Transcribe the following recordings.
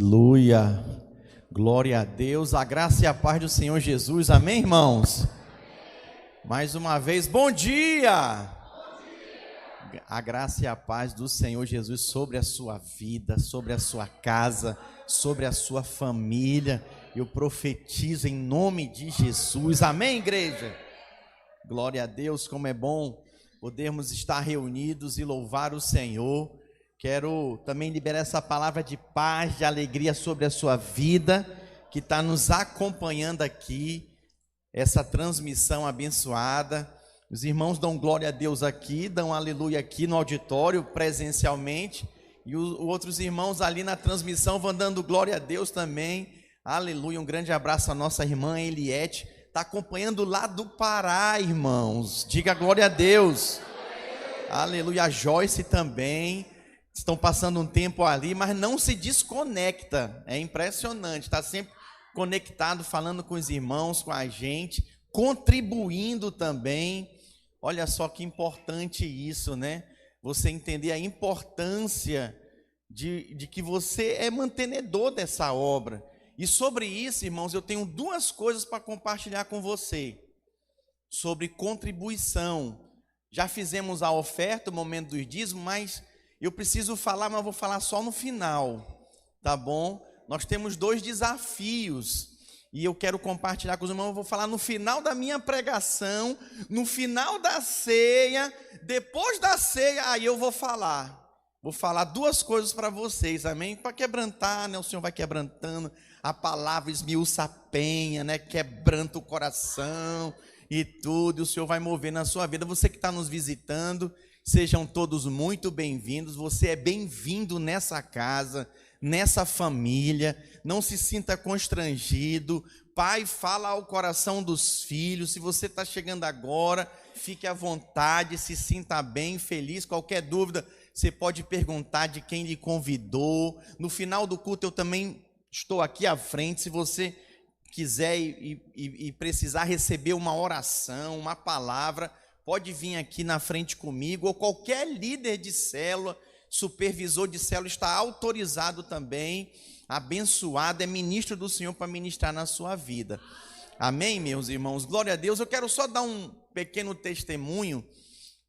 Aleluia, glória a Deus, a graça e a paz do Senhor Jesus, amém, irmãos? Mais uma vez, bom dia! A graça e a paz do Senhor Jesus sobre a sua vida, sobre a sua casa, sobre a sua família. Eu profetizo em nome de Jesus, amém, igreja? Glória a Deus, como é bom podermos estar reunidos e louvar o Senhor. Quero também liberar essa palavra de paz, de alegria sobre a sua vida, que está nos acompanhando aqui, essa transmissão abençoada. Os irmãos dão glória a Deus aqui, dão aleluia aqui no auditório, presencialmente, e os outros irmãos ali na transmissão vão dando glória a Deus também. Aleluia, um grande abraço à nossa irmã Eliette, está acompanhando lá do Pará, irmãos. Diga glória a Deus. Aleluia, a Joyce também. Estão passando um tempo ali, mas não se desconecta, é impressionante, está sempre conectado, falando com os irmãos, com a gente, contribuindo também. Olha só que importante isso, né? Você entender a importância de que você é mantenedor dessa obra. E sobre isso, irmãos, eu tenho duas coisas para compartilhar com você, sobre contribuição. Já fizemos a oferta, o momento dos dízimos, mas eu preciso falar, mas vou falar só no final, tá bom? Nós temos dois desafios e eu quero compartilhar com os irmãos. Eu vou falar no final da minha pregação, no final da ceia, depois da ceia, aí eu vou falar. Vou falar duas coisas para vocês, amém? Para quebrantar, né? O Senhor vai quebrantando, a palavra esmiuça a penha, né? Quebranta o coração e tudo, e o Senhor vai mover na sua vida. Você que está nos visitando, sejam todos muito bem-vindos. Você é bem-vindo nessa casa, nessa família. Não se sinta constrangido. Pai, fala ao coração dos filhos. Se você está chegando agora, fique à vontade, se sinta bem, feliz. Qualquer dúvida, você pode perguntar de quem lhe convidou. No final do culto, eu também estou aqui à frente. Se você quiser e precisar receber uma oração, uma palavra, pode vir aqui na frente comigo, ou qualquer líder de célula, supervisor de célula, está autorizado também, abençoado, é ministro do Senhor para ministrar na sua vida. Amém, meus irmãos? Glória a Deus. Eu quero só dar um pequeno testemunho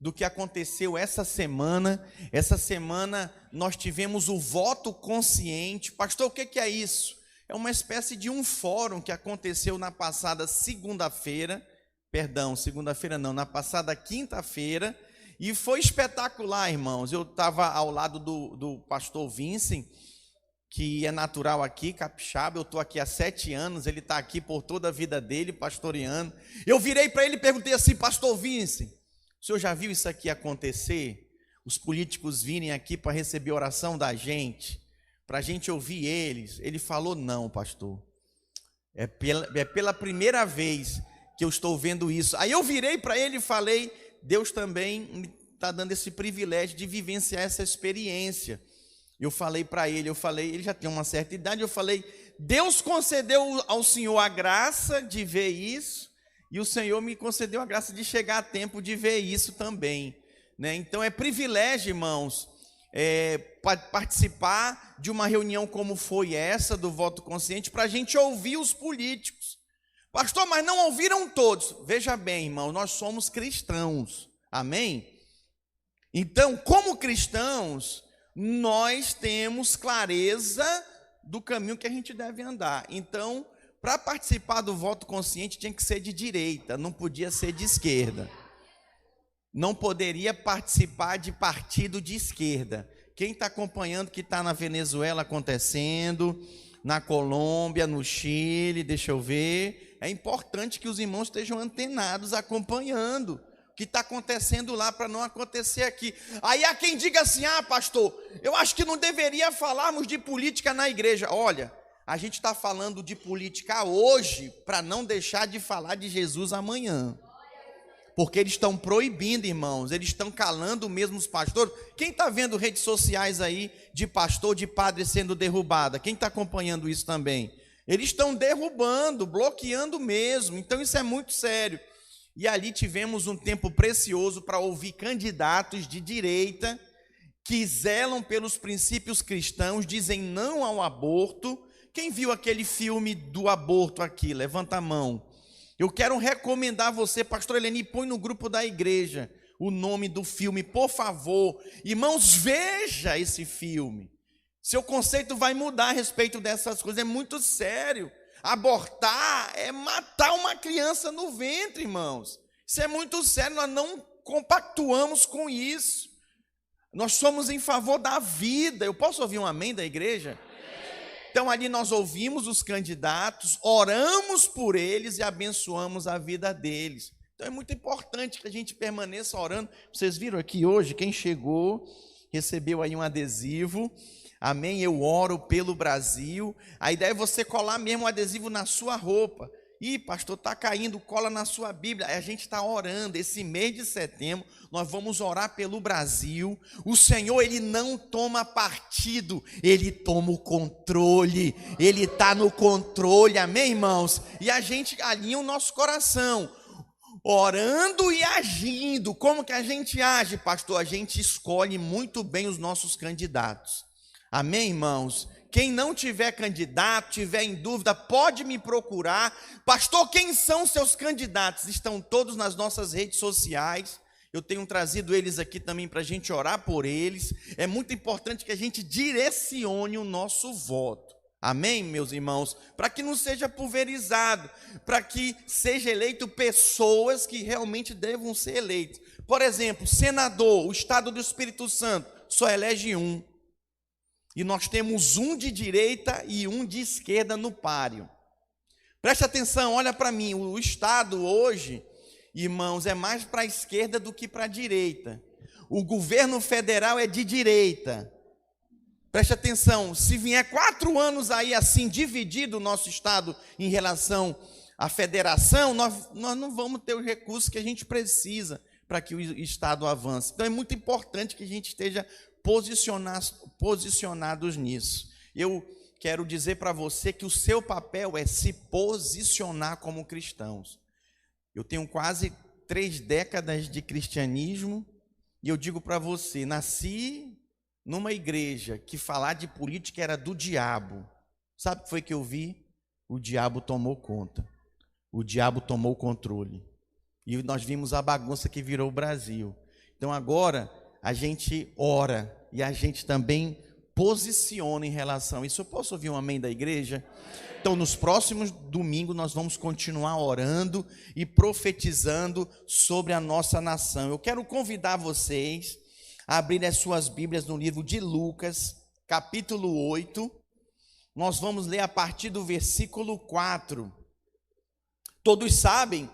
do que aconteceu essa semana. Essa semana nós tivemos o voto consciente. Pastor, o que é isso? É uma espécie de um fórum que aconteceu na passada segunda-feira, na passada quinta-feira, e foi espetacular, irmãos. Eu estava ao lado do pastor Vincent, que é natural aqui, capixaba. Eu estou aqui há 7 anos, ele está aqui por toda a vida dele, pastoreando. Eu virei para ele e perguntei assim: pastor Vincent, o senhor já viu isso aqui acontecer? Os políticos virem aqui para receber oração da gente, para a gente ouvir eles. Ele falou: não, pastor, é pela primeira vez que eu estou vendo isso. Aí eu virei para ele e falei: Deus também me está dando esse privilégio de vivenciar essa experiência. Eu falei para ele, ele já tem uma certa idade, eu falei: Deus concedeu ao Senhor a graça de ver isso, e o Senhor me concedeu a graça de chegar a tempo de ver isso também, né? Então é privilégio, irmãos, participar de uma reunião como foi essa, do voto consciente, para a gente ouvir os políticos. Pastor, mas não ouviram todos. Veja bem, irmão, nós somos cristãos, amém? Então, como cristãos, nós temos clareza do caminho que a gente deve andar. Então, para participar do voto consciente, tinha que ser de direita, não podia ser de esquerda. Não poderia participar de partido de esquerda. Quem está acompanhando que está na Venezuela acontecendo, na Colômbia, no Chile, deixa eu ver. É importante que os irmãos estejam antenados, acompanhando o que está acontecendo lá, para não acontecer aqui. Aí há quem diga assim: ah, pastor, eu acho que não deveria falarmos de política na igreja. Olha, a gente está falando de política hoje, para não deixar de falar de Jesus amanhã. Porque eles estão proibindo, irmãos, eles estão calando mesmo os pastores. Quem está vendo redes sociais aí de pastor, de padre sendo derrubada? Quem está acompanhando isso também? Eles estão derrubando, bloqueando mesmo. Então isso é muito sério. E ali tivemos um tempo precioso para ouvir candidatos de direita que zelam pelos princípios cristãos, dizem não ao aborto. Quem viu aquele filme do aborto aqui? Levanta a mão. Eu quero recomendar a você, pastor Eleni, põe no grupo da igreja o nome do filme, por favor. Irmãos, veja esse filme. Seu conceito vai mudar a respeito dessas coisas, é muito sério. Abortar é matar uma criança no ventre, irmãos. Isso é muito sério, nós não compactuamos com isso. Nós somos em favor da vida. Eu posso ouvir um amém da igreja? Então ali nós ouvimos os candidatos, oramos por eles e abençoamos a vida deles. Então é muito importante que a gente permaneça orando. Vocês viram aqui hoje, quem chegou, recebeu aí um adesivo. Amém? Eu oro pelo Brasil. A ideia é você colar mesmo o adesivo na sua roupa. Ih, pastor, está caindo, cola na sua Bíblia. A gente está orando. Esse mês de setembro, nós vamos orar pelo Brasil. O Senhor, Ele não toma partido, Ele toma o controle. Ele está no controle, amém, irmãos? E a gente alinha o nosso coração, orando e agindo. Como que a gente age, pastor? A gente escolhe muito bem os nossos candidatos. Amém, irmãos? Quem não tiver candidato, tiver em dúvida, pode me procurar. Pastor, quem são seus candidatos? Estão todos nas nossas redes sociais. Eu tenho trazido eles aqui também para a gente orar por eles. É muito importante que a gente direcione o nosso voto. Amém, meus irmãos? Para que não seja pulverizado, para que seja eleito pessoas que realmente devam ser eleitas. Por exemplo, senador, o Estado do Espírito Santo, só elege um. E nós temos um de direita e um de esquerda no páreo. Preste atenção, olha para mim, o Estado hoje, irmãos, é mais para a esquerda do que para a direita. O governo federal é de direita. Preste atenção, se vier 4 anos aí assim, dividido o nosso Estado em relação à federação, nós não vamos ter os recursos que a gente precisa para que o Estado avance. Então é muito importante que a gente esteja posicionados nisso. Eu quero dizer para você que o seu papel é se posicionar como cristãos. Eu tenho quase 3 décadas de cristianismo e eu digo para você, nasci numa igreja que falar de política era do diabo. Sabe o que foi que eu vi? O diabo tomou conta. O diabo tomou o controle. E nós vimos a bagunça que virou o Brasil. Então agora a gente ora e a gente também posiciona em relação a isso. Eu posso ouvir um amém da igreja? Então, nos próximos domingos, nós vamos continuar orando e profetizando sobre a nossa nação. Eu quero convidar vocês a abrirem as suas Bíblias no livro de Lucas, capítulo 8. Nós vamos ler a partir do versículo 4. Todos sabem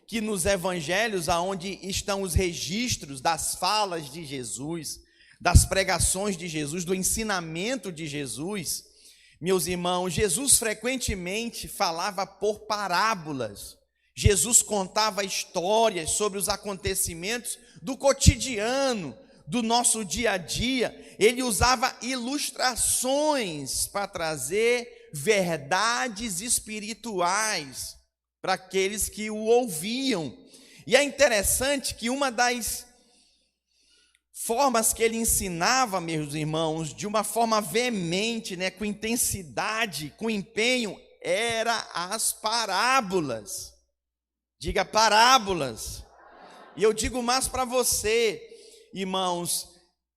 que nos evangelhos, aonde estão os registros das falas de Jesus, das pregações de Jesus, do ensinamento de Jesus, meus irmãos, Jesus frequentemente falava por parábolas. Jesus contava histórias sobre os acontecimentos do cotidiano, do nosso dia a dia. Ele usava ilustrações para trazer verdades espirituais para aqueles que o ouviam. E é interessante que uma das formas que ele ensinava, meus irmãos, de uma forma veemente, com intensidade, com empenho, era as parábolas. Diga parábolas. E eu digo mais para você, irmãos,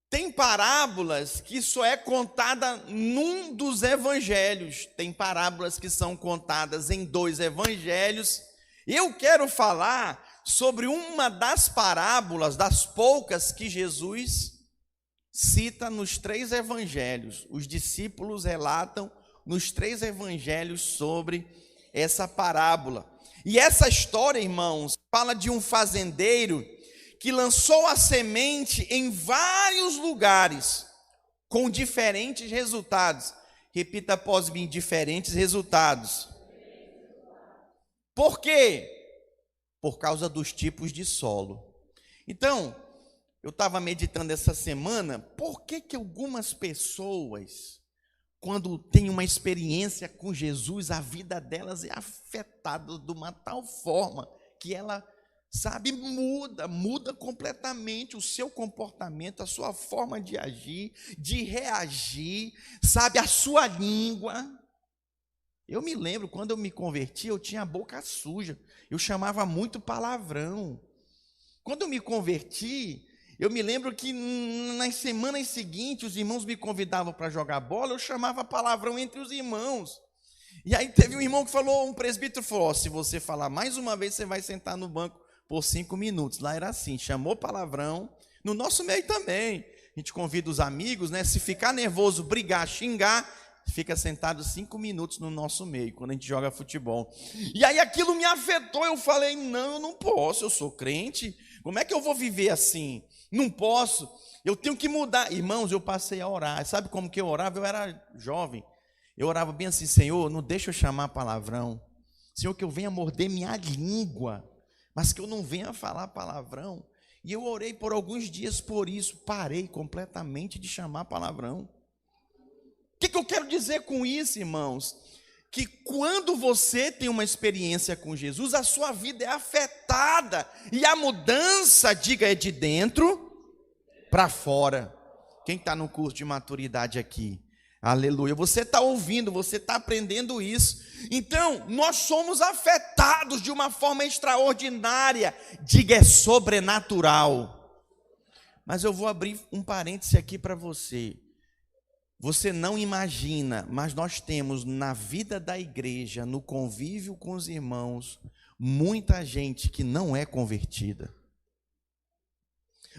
tem parábolas que só é contada num dos evangelhos. Tem parábolas que são contadas em 2 evangelhos. Eu quero falar sobre uma das parábolas, das poucas que Jesus cita nos 3 evangelhos. Os discípulos relatam nos 3 evangelhos sobre essa parábola. E essa história, irmãos, fala de um fazendeiro que lançou a semente em vários lugares, com diferentes resultados. Repita após mim, diferentes resultados. Por quê? Por causa dos tipos de solo. Então, eu estava meditando essa semana, por que algumas pessoas, quando têm uma experiência com Jesus, a vida delas é afetada de uma tal forma que ela Sabe, muda completamente o seu comportamento, a sua forma de agir, de reagir, sabe, a sua língua. Eu me lembro, quando eu me converti, eu tinha a boca suja, eu chamava muito palavrão. Quando eu me converti, eu me lembro que nas semanas seguintes, os irmãos me convidavam para jogar bola, eu chamava palavrão entre os irmãos. E aí teve um irmão que falou, um presbítero falou, se você falar mais uma vez, você vai sentar no banco por 5 minutos. Lá era assim, chamou palavrão, no nosso meio também. A gente convida os amigos, né? Se ficar nervoso, brigar, xingar, fica sentado 5 minutos no nosso meio, quando a gente joga futebol. E aí aquilo me afetou, eu falei, não, eu não posso, eu sou crente, como é que eu vou viver assim? Não posso, eu tenho que mudar. Irmãos, eu passei a orar, sabe como que eu orava? Eu era jovem, eu orava bem assim, Senhor, não deixa eu chamar palavrão, Senhor, que eu venha morder minha língua, mas que eu não venha falar palavrão. E eu orei por alguns dias por isso, parei completamente de chamar palavrão. O que eu quero dizer com isso, irmãos? Que quando você tem uma experiência com Jesus, a sua vida é afetada, e a mudança, diga, é de dentro para fora. Quem está no curso de maturidade aqui? Aleluia, você está ouvindo, você está aprendendo isso. Então, nós somos afetados de uma forma extraordinária, diga, é sobrenatural. Mas eu vou abrir um parêntese aqui para você. Você não imagina, mas nós temos na vida da igreja, no convívio com os irmãos, muita gente que não é convertida.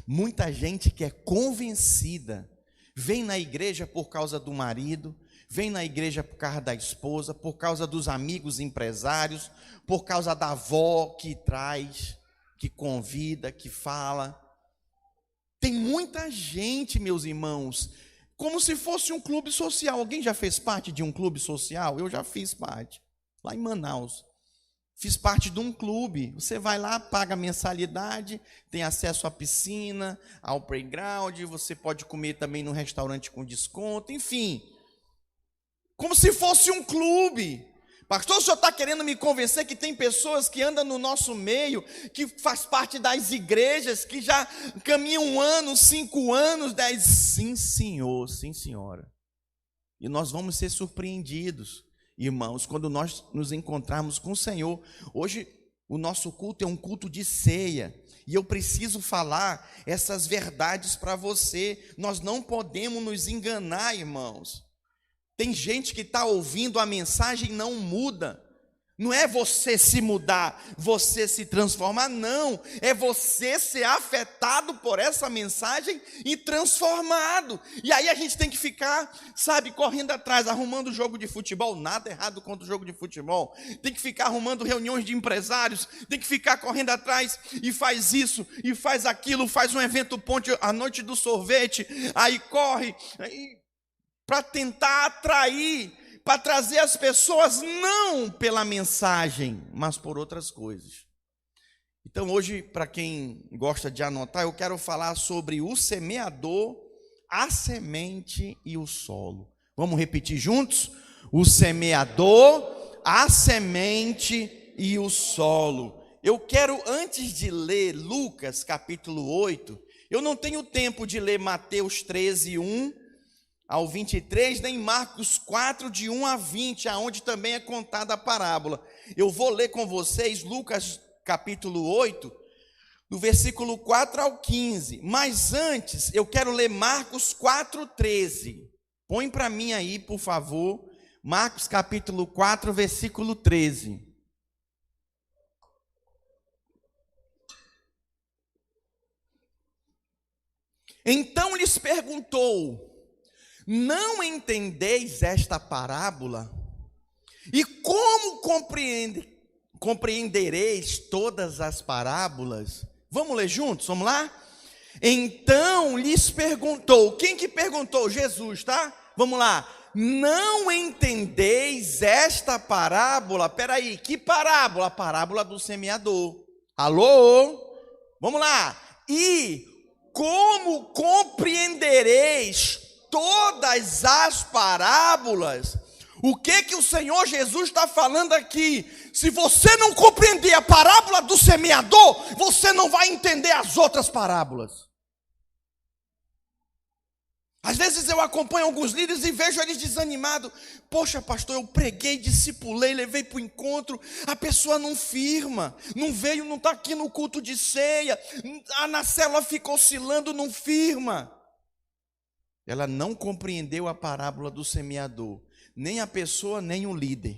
Muita gente que é convencida. Vem na igreja por causa do marido, vem na igreja por causa da esposa, por causa dos amigos empresários, por causa da avó que traz, que convida, que fala. Tem muita gente, meus irmãos, como se fosse um clube social. Alguém já fez parte de um clube social? Eu já fiz parte, lá em Manaus. Fiz parte de um clube. Você vai lá, paga mensalidade, tem acesso à piscina, ao playground, você pode comer também no restaurante com desconto, enfim. Como se fosse um clube. Pastor, o senhor está querendo me convencer que tem pessoas que andam no nosso meio, que faz parte das igrejas, que já caminham 1 ano, 5 anos, 10... Sim, senhor, sim, senhora. E nós vamos ser surpreendidos, irmãos, quando nós nos encontrarmos com o Senhor. Hoje o nosso culto é um culto de ceia, e eu preciso falar essas verdades para você. Nós não podemos nos enganar, irmãos. Tem gente que está ouvindo a mensagem e não muda. Não é você se mudar, você se transformar, não. É você ser afetado por essa mensagem e transformado. E aí a gente tem que ficar, sabe, correndo atrás, arrumando jogo de futebol. Nada errado contra o jogo de futebol. Tem que ficar arrumando reuniões de empresários. Tem que ficar correndo atrás e faz isso, e faz aquilo, faz um evento ponte, a noite do sorvete. Aí corre, para tentar atrair, para trazer as pessoas não pela mensagem, mas por outras coisas. Então hoje, para quem gosta de anotar, eu quero falar sobre o semeador, a semente e o solo. Vamos repetir juntos? O semeador, a semente e o solo. Eu quero, antes de ler Lucas capítulo 8, eu não tenho tempo de ler Mateus 13, 1 ao 23, nem Marcos 4, de 1 a 20, aonde também é contada a parábola. Eu vou ler com vocês Lucas capítulo 8, do versículo 4 ao 15. Mas antes, eu quero ler Marcos 4, 13. Põe para mim aí, por favor, Marcos capítulo 4, versículo 13. Então lhes perguntou: não entendeis esta parábola? E como compreendereis todas as parábolas? Vamos ler juntos, vamos lá? Então lhes perguntou. Quem que perguntou? Jesus, tá? Vamos lá. Não entendeis esta parábola? Peraí, que parábola? A parábola do semeador. Alô? Vamos lá. E como compreendereis todas as parábolas? O que o Senhor Jesus está falando aqui? Se você não compreender a parábola do semeador, você não vai entender as outras parábolas. Às vezes eu acompanho alguns líderes e vejo eles desanimados. Poxa, pastor, eu preguei, discipulei, levei para o encontro. A pessoa não firma, não veio, não está aqui no culto de ceia. Na célula fica oscilando, não firma. Ela não compreendeu a parábola do semeador. Nem a pessoa, nem o líder.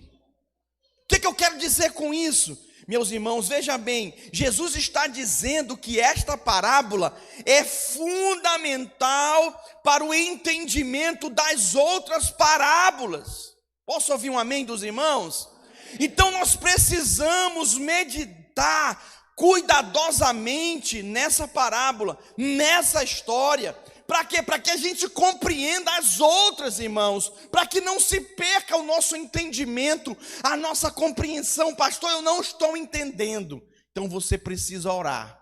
O que eu quero dizer com isso? Meus irmãos, veja bem, Jesus está dizendo que esta parábola é fundamental para o entendimento das outras parábolas. Posso ouvir um amém dos irmãos? Então nós precisamos meditar cuidadosamente nessa parábola, nessa história. Para quê? Para que a gente compreenda as outras, irmãos. Para que não se perca o nosso entendimento, a nossa compreensão. Pastor, eu não estou entendendo. Então você precisa orar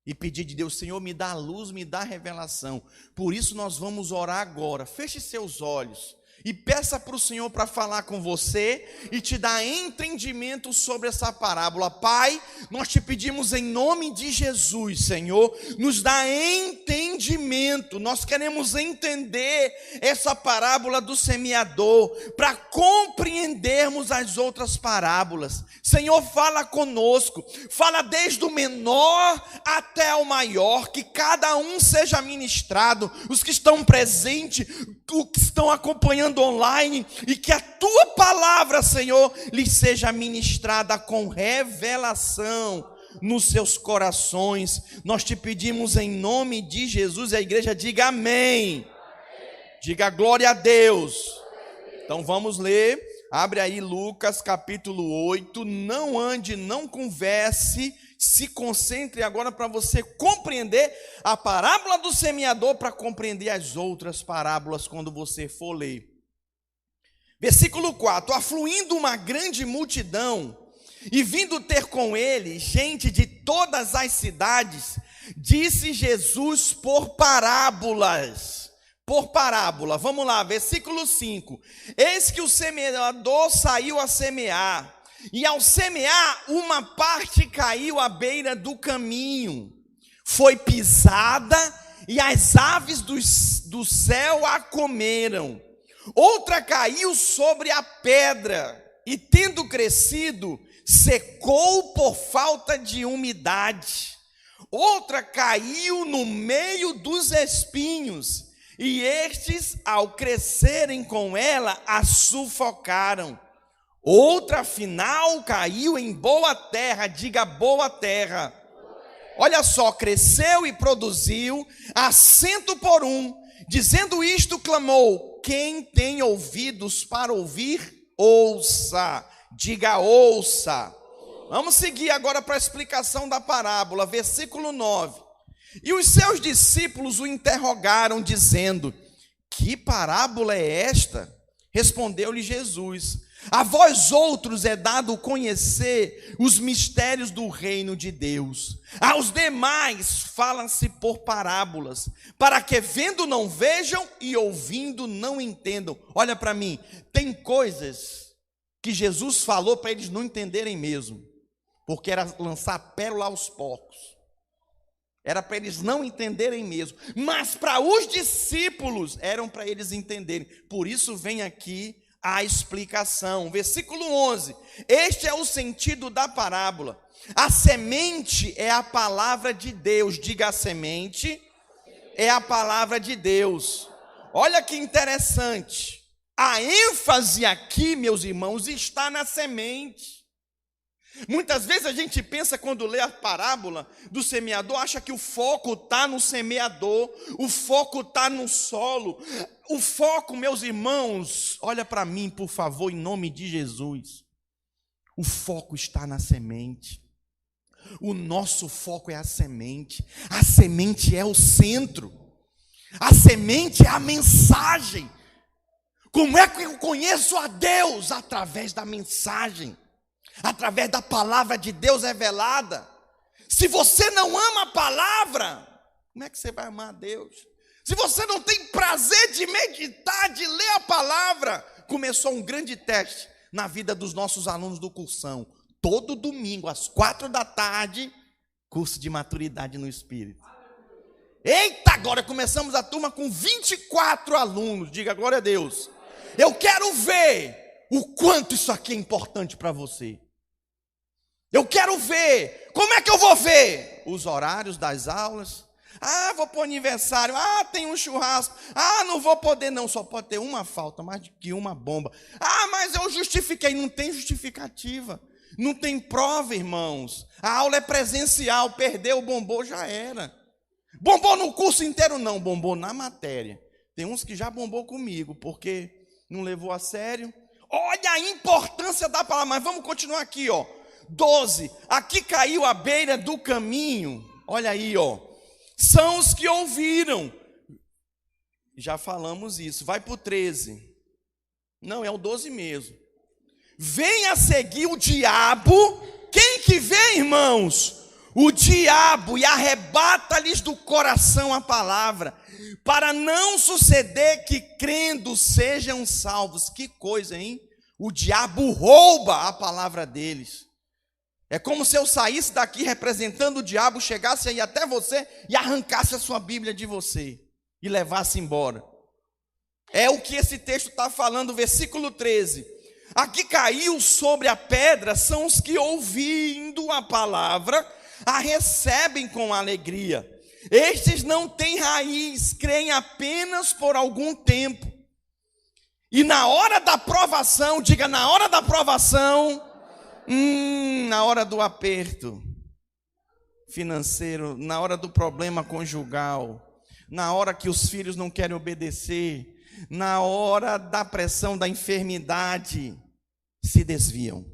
e pedir de Deus: Senhor, me dá a luz, me dá a revelação. Por isso nós vamos orar agora. Feche seus olhos e peça para o Senhor para falar com você e te dar entendimento sobre essa parábola. Pai, nós te pedimos em nome de Jesus, Senhor, nos dá entendimento. Nós queremos entender essa parábola do semeador para compreendermos as outras parábolas. Senhor, fala conosco, fala desde o menor até o maior, que cada um seja ministrado, os que estão presentes, os que estão acompanhando online, e que a tua palavra, Senhor, lhes seja ministrada com revelação nos seus corações. Nós te pedimos em nome de Jesus. E a igreja diga amém. Diga glória a Deus. Então vamos ler. Abre aí Lucas capítulo 8. Não ande, não converse. Se concentre agora para você compreender a parábola do semeador, para compreender as outras parábolas quando você for ler. Versículo 4: afluindo uma grande multidão e vindo ter com ele gente de todas as cidades, disse Jesus por parábolas. Por parábola, vamos lá, versículo 5: eis que o semeador saiu a semear. E ao semear, uma parte caiu à beira do caminho, foi pisada e as aves do céu a comeram. Outra caiu sobre a pedra e, tendo crescido, secou por falta de umidade. Outra caiu no meio dos espinhos e estes, ao crescerem com ela, a sufocaram. Outra, afinal, caiu em boa terra. Diga boa terra. Olha só, cresceu e produziu a 100 por 1. Dizendo isto, clamou: quem tem ouvidos para ouvir, ouça. Diga ouça. Vamos seguir agora para a explicação da parábola. Versículo 9. E os seus discípulos o interrogaram, dizendo: que parábola é esta? Respondeu-lhe Jesus: a vós outros é dado conhecer os mistérios do reino de Deus. Aos demais fala-se por parábolas, para que vendo não vejam e ouvindo não entendam. Olha para mim, tem coisas que Jesus falou para eles não entenderem mesmo, porque era lançar pérola aos porcos. Era para eles não entenderem mesmo, mas para os discípulos eram para eles entenderem. Por isso vem aqui a explicação. Versículo 11: este é o sentido da parábola. A semente é a palavra de Deus. Diga: a semente é a palavra de Deus. Olha que interessante, a ênfase aqui, meus irmãos, está na semente. Muitas vezes a gente pensa, quando lê a parábola do semeador, acha que o foco está no semeador, o foco está no solo. O foco, meus irmãos, olha para mim, por favor, em nome de Jesus. O foco está na semente. O nosso foco é a semente. A semente é o centro. A semente é a mensagem. Como é que eu conheço a Deus? Através da mensagem. Através da palavra de Deus revelada. Se você não ama a palavra, como é que você vai amar a Deus? Se você não tem prazer de meditar, de ler a palavra, começou um grande teste na vida dos nossos alunos do cursão. Todo domingo, às 16h, curso de maturidade no Espírito. Eita, agora começamos a turma com 24 alunos. Diga glória a Deus. Eu quero ver o quanto isso aqui é importante para você. Eu quero ver. Como é que eu vou ver? Os horários das aulas. Ah, vou para o aniversário. Ah, tem um churrasco. Ah, não vou poder não. Só pode ter uma falta, mais do que uma bomba. Ah, mas eu justifiquei. Não tem justificativa. Não tem prova, irmãos. A aula é presencial. Perdeu o bombom, já era. Bombou no curso inteiro? Não, bombou na matéria. Tem uns que já bombou comigo, porque não levou a sério. Olha a importância da palavra. Mas vamos continuar aqui, ó. 12. Aqui caiu à beira do caminho. Olha aí, ó. São os que ouviram. Já falamos isso. Vai para o 13. Não, é o 12 mesmo. Vem a seguir o diabo. Quem que vem, irmãos? O diabo, e arrebata-lhes do coração a palavra, para não suceder que crendo sejam salvos. Que coisa, hein? O diabo rouba a palavra deles. É como se eu saísse daqui representando o diabo, chegasse aí até você e arrancasse a sua Bíblia de você e levasse embora. É o que esse texto está falando, versículo 13. Aqui caiu sobre a pedra são os que, ouvindo a palavra, a recebem com alegria. Estes não têm raiz, creem apenas por algum tempo. E na hora da provação, diga na hora da provação, na hora do aperto financeiro, na hora do problema conjugal, na hora que os filhos não querem obedecer, na hora da pressão da enfermidade, se desviam.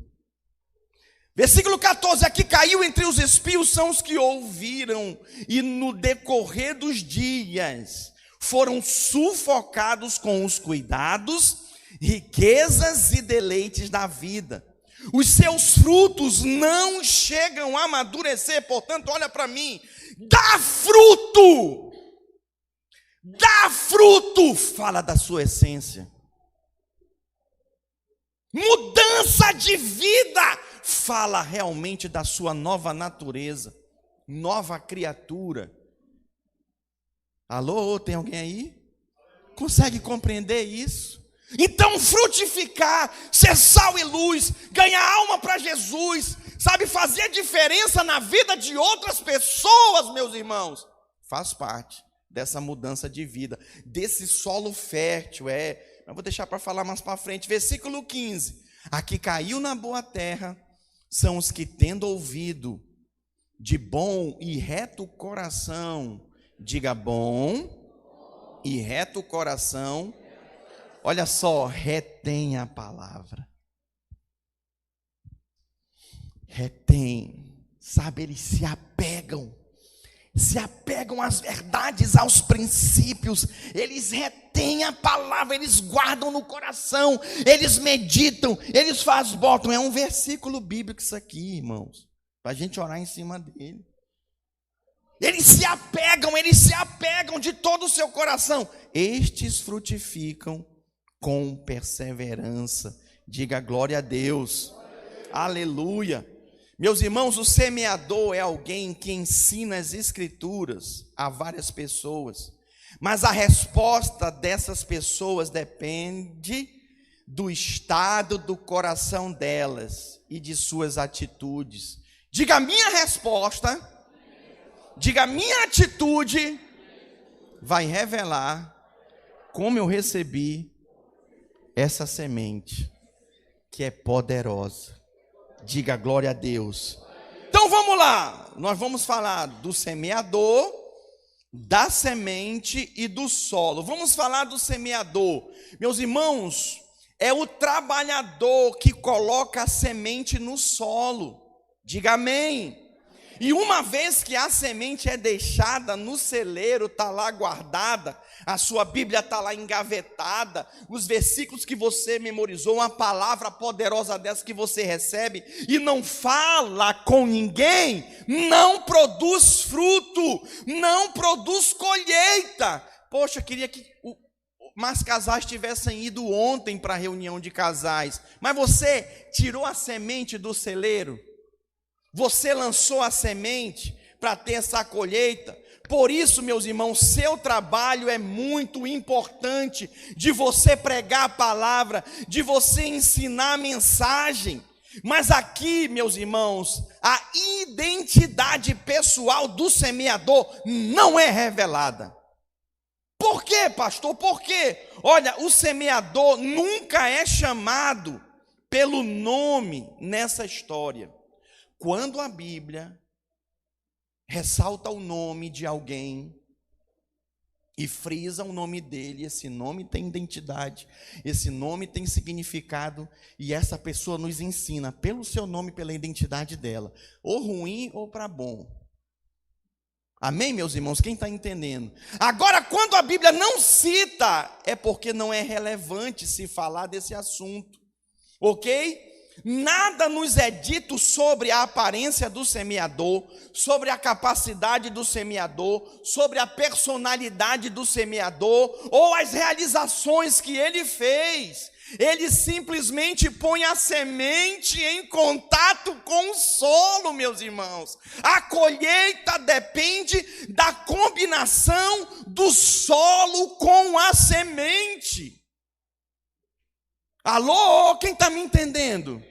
Versículo 14, aqui caiu entre os espinhos são os que ouviram e no decorrer dos dias foram sufocados com os cuidados, riquezas e deleites da vida. Os seus frutos não chegam a amadurecer, portanto, olha para mim, dá fruto, fala da sua essência. Mudança de vida, fala realmente da sua nova natureza, nova criatura. Alô, tem alguém aí? Consegue compreender isso? Então frutificar, ser sal e luz, ganhar alma para Jesus, sabe, fazer diferença na vida de outras pessoas, meus irmãos, faz parte dessa mudança de vida, desse solo fértil, eu vou deixar para falar mais para frente, versículo 15, aqui caiu na boa terra, são os que tendo ouvido, de bom e reto coração, diga bom e reto coração, olha só, retém a palavra, retém, sabe, eles se apegam às verdades, aos princípios, eles retêm a palavra, eles guardam no coração, eles meditam, eles botam, é um versículo bíblico isso aqui, irmãos, para a gente orar em cima dele. Eles se apegam de todo o seu coração, estes frutificam com perseverança, diga glória a Deus, aleluia. Meus irmãos, o semeador é alguém que ensina as escrituras a várias pessoas, mas a resposta dessas pessoas depende do estado do coração delas e de suas atitudes. Diga a minha resposta, diga a minha atitude, vai revelar como eu recebi essa semente que é poderosa. Diga glória a Deus. Então vamos lá, nós vamos falar do semeador, da semente e do solo. Vamos falar do semeador. Meus irmãos, é o trabalhador que coloca a semente no solo. Diga amém. E uma vez que a semente é deixada no celeiro, está lá guardada, a sua Bíblia está lá engavetada, os versículos que você memorizou, uma palavra poderosa dessa que você recebe e não fala com ninguém, não produz fruto, não produz colheita. Poxa, eu queria que mais casais tivessem ido ontem para a reunião de casais. Mas você tirou a semente do celeiro. Você lançou a semente para ter essa colheita. Por isso, meus irmãos, seu trabalho é muito importante, de você pregar a palavra, de você ensinar a mensagem. Mas aqui, meus irmãos, a identidade pessoal do semeador não é revelada. Por quê, pastor? Por quê? Olha, o semeador nunca é chamado pelo nome nessa história. Quando a Bíblia ressalta o nome de alguém e frisa o nome dele, esse nome tem identidade, esse nome tem significado, e essa pessoa nos ensina pelo seu nome, pela identidade dela, ou ruim ou para bom. Amém, meus irmãos? Quem está entendendo? Agora, quando a Bíblia não cita, é porque não é relevante se falar desse assunto, ok? Nada nos é dito sobre a aparência do semeador, sobre a capacidade do semeador, sobre a personalidade do semeador, ou as realizações que ele fez. Ele simplesmente põe a semente em contato com o solo, meus irmãos. A colheita depende da combinação do solo com a semente. Alô, quem está me entendendo?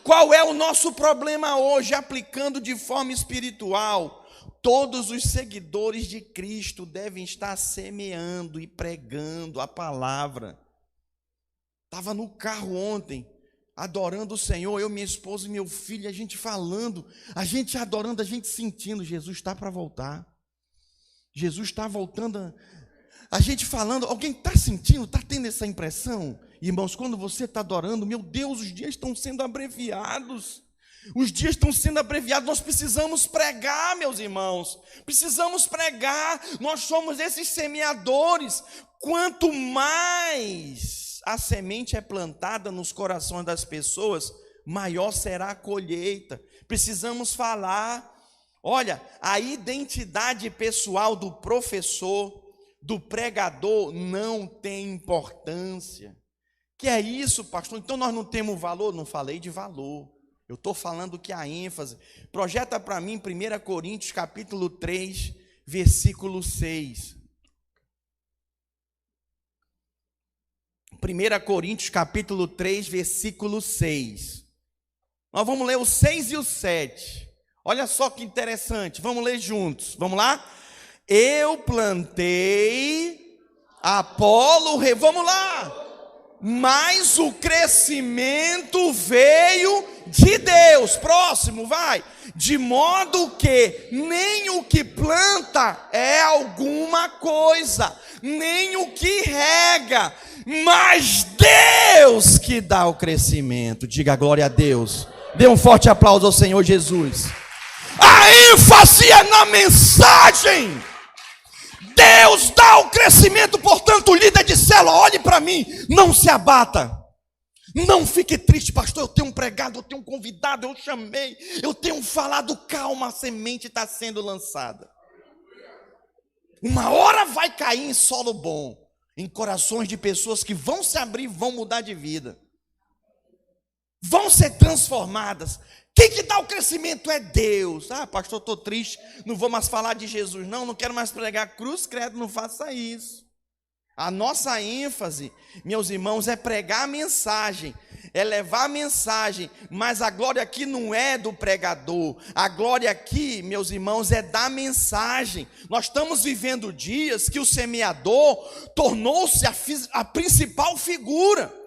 Qual é o nosso problema hoje, aplicando de forma espiritual? Todos os seguidores de Cristo devem estar semeando e pregando a palavra. Estava no carro ontem, adorando o Senhor, eu, minha esposa e meu filho, a gente falando, a gente adorando, a gente sentindo, Jesus está para voltar. Jesus está voltando, a gente falando, alguém está sentindo, está tendo essa impressão? Irmãos, quando você está adorando, meu Deus, os dias estão sendo abreviados. Os dias estão sendo abreviados, nós precisamos pregar, meus irmãos. Precisamos pregar, nós somos esses semeadores. Quanto mais a semente é plantada nos corações das pessoas, maior será a colheita. Precisamos falar. Olha, a identidade pessoal do professor, do pregador, não tem importância. Que é isso, pastor? Então nós não temos valor? Não falei de valor. Eu estou falando que a ênfase. Projeta para mim 1 Coríntios capítulo 3, versículo 6. 1 Coríntios capítulo 3, versículo 6. Nós vamos ler o 6 e o 7. Olha só que interessante. Vamos ler juntos. Vamos lá? Eu plantei, Apolo, vamos lá. Mas o crescimento veio de Deus. Próximo, vai. De modo que nem o que planta é alguma coisa, nem o que rega, mas Deus que dá o crescimento. Diga glória a Deus. Dê um forte aplauso ao Senhor Jesus. A ênfase é na mensagem. Deus dá o crescimento, portanto, líder de célula, olhe para mim, não se abata, não fique triste, pastor, eu tenho pregado, eu tenho convidado, eu chamei, eu tenho falado, calma, a semente está sendo lançada. Uma hora vai cair em solo bom, em corações de pessoas que vão se abrir, vão mudar de vida, vão ser transformadas. Quem que dá o crescimento é Deus. Ah, pastor, estou triste, não vou mais falar de Jesus. Não quero mais pregar cruz, credo, não faça isso. A nossa ênfase, meus irmãos, é pregar a mensagem, é levar a mensagem, mas a glória aqui não é do pregador. A glória aqui, meus irmãos, é da mensagem. Nós estamos vivendo dias que o semeador tornou-se a principal figura.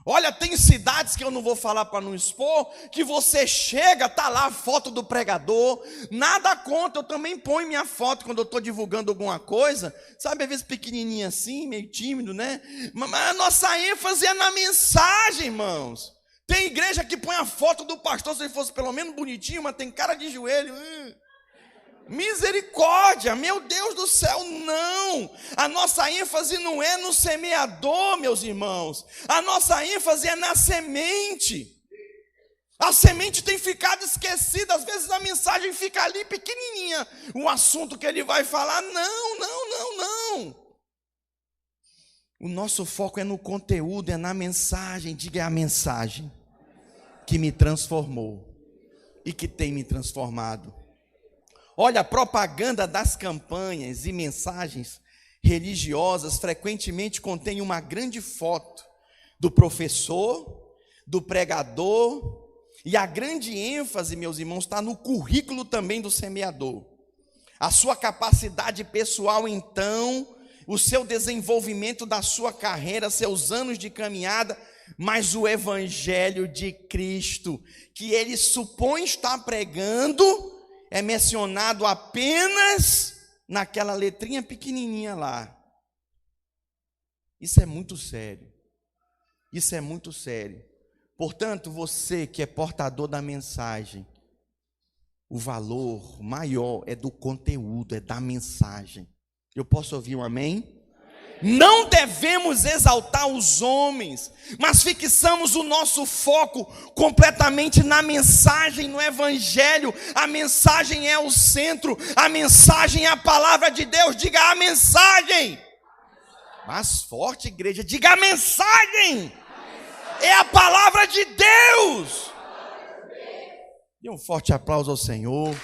Olha, tem cidades que eu não vou falar para não expor, que você chega, está lá a foto do pregador, nada contra, eu também ponho minha foto quando eu estou divulgando alguma coisa, sabe, às vezes pequenininha assim, meio tímido, né? Mas a nossa ênfase é na mensagem, irmãos. Tem igreja que põe a foto do pastor, se ele fosse pelo menos bonitinho, mas tem cara de joelho. Misericórdia, meu Deus do céu, não. A nossa ênfase não é no semeador, meus irmãos. A nossa ênfase é na semente. A semente tem ficado esquecida. Às vezes a mensagem fica ali pequenininha. O assunto que ele vai falar, não. O nosso foco é no conteúdo, é na mensagem. Diga, é a mensagem que me transformou e que tem me transformado. Olha, a propaganda das campanhas e mensagens religiosas frequentemente contém uma grande foto do professor, do pregador, e a grande ênfase, meus irmãos, está no currículo também do semeador. A sua capacidade pessoal, então, o seu desenvolvimento da sua carreira, seus anos de caminhada, mas o evangelho de Cristo, que ele supõe estar pregando, é mencionado apenas naquela letrinha pequenininha lá. Isso é muito sério. Isso é muito sério. Portanto, você que é portador da mensagem, o valor maior é do conteúdo, é da mensagem. Eu posso ouvir um amém? Não devemos exaltar os homens, mas fixamos o nosso foco completamente na mensagem, no evangelho. A mensagem é o centro, a mensagem é a palavra de Deus. Diga a mensagem. Mais forte, igreja, diga a mensagem. É a palavra de Deus. Dê um forte aplauso ao Senhor.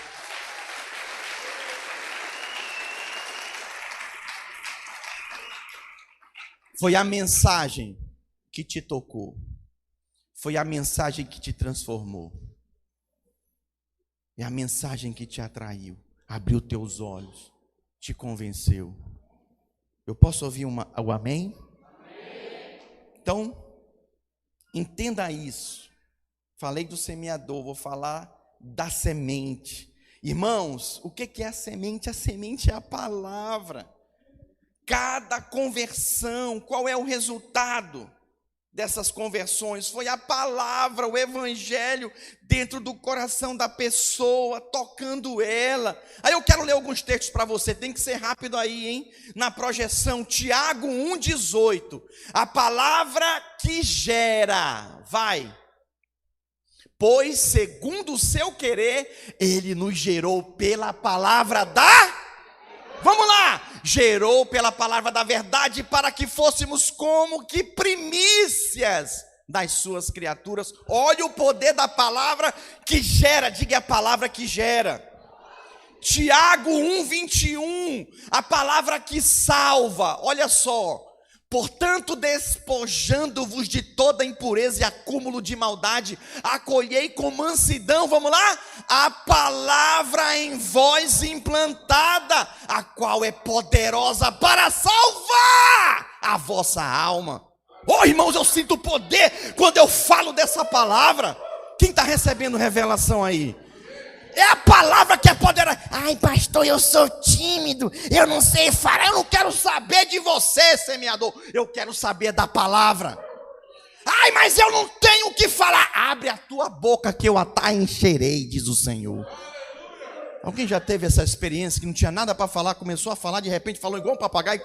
Foi a mensagem que te tocou. Foi a mensagem que te transformou. É a mensagem que te atraiu, abriu teus olhos, te convenceu. Eu posso ouvir o amém? Então, entenda isso. Falei do semeador, vou falar da semente. Irmãos, o que é a semente? A semente é a palavra. Cada conversão, qual é o resultado dessas conversões? Foi a palavra, o evangelho dentro do coração da pessoa, tocando ela. Aí eu quero ler alguns textos para você, tem que ser rápido aí, hein? Na projeção, Tiago 1,18. A palavra que gera, vai. Pois segundo o seu querer, ele nos gerou pela palavra da... Vamos lá, gerou pela palavra da verdade para que fôssemos como que primícias das suas criaturas. Olha o poder da palavra que gera, diga a palavra que gera. Tiago 1,21, a palavra que salva, olha só. Portanto, despojando-vos de toda impureza e acúmulo de maldade, acolhei com mansidão, vamos lá? A palavra em vós implantada, a qual é poderosa para salvar a vossa alma. Oh, irmãos, eu sinto poder quando eu falo dessa palavra. Quem está recebendo revelação aí? É a palavra que é poderosa. Ai, pastor, eu sou tímido, eu não sei falar, eu não quero saber de você, semeador, eu quero saber da palavra. Ai, mas eu não tenho o que falar. Abre a tua boca que eu a encherei, diz o Senhor. Alguém já teve essa experiência que não tinha nada para falar, começou a falar, de repente falou igual um papagaio,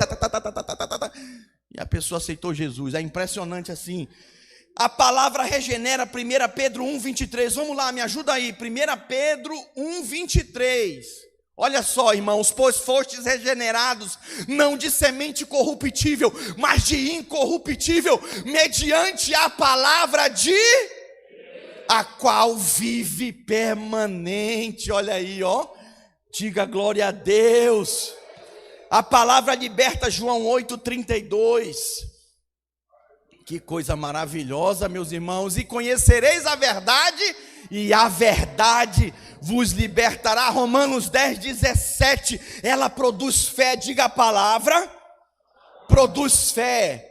e a pessoa aceitou Jesus. É impressionante assim. A palavra regenera. 1 Pedro 1,23. Vamos lá, me ajuda aí. 1 Pedro 1,23. Olha só, irmãos, pois fostes regenerados, não de semente corruptível, mas de incorruptível, mediante a palavra de... a qual vive permanente. Olha aí, ó. Diga glória a Deus. A palavra liberta, João 8,32. Que coisa maravilhosa, meus irmãos. E conhecereis a verdade, e a verdade vos libertará. Romanos 10,17. Ela produz fé, diga a palavra. Produz fé.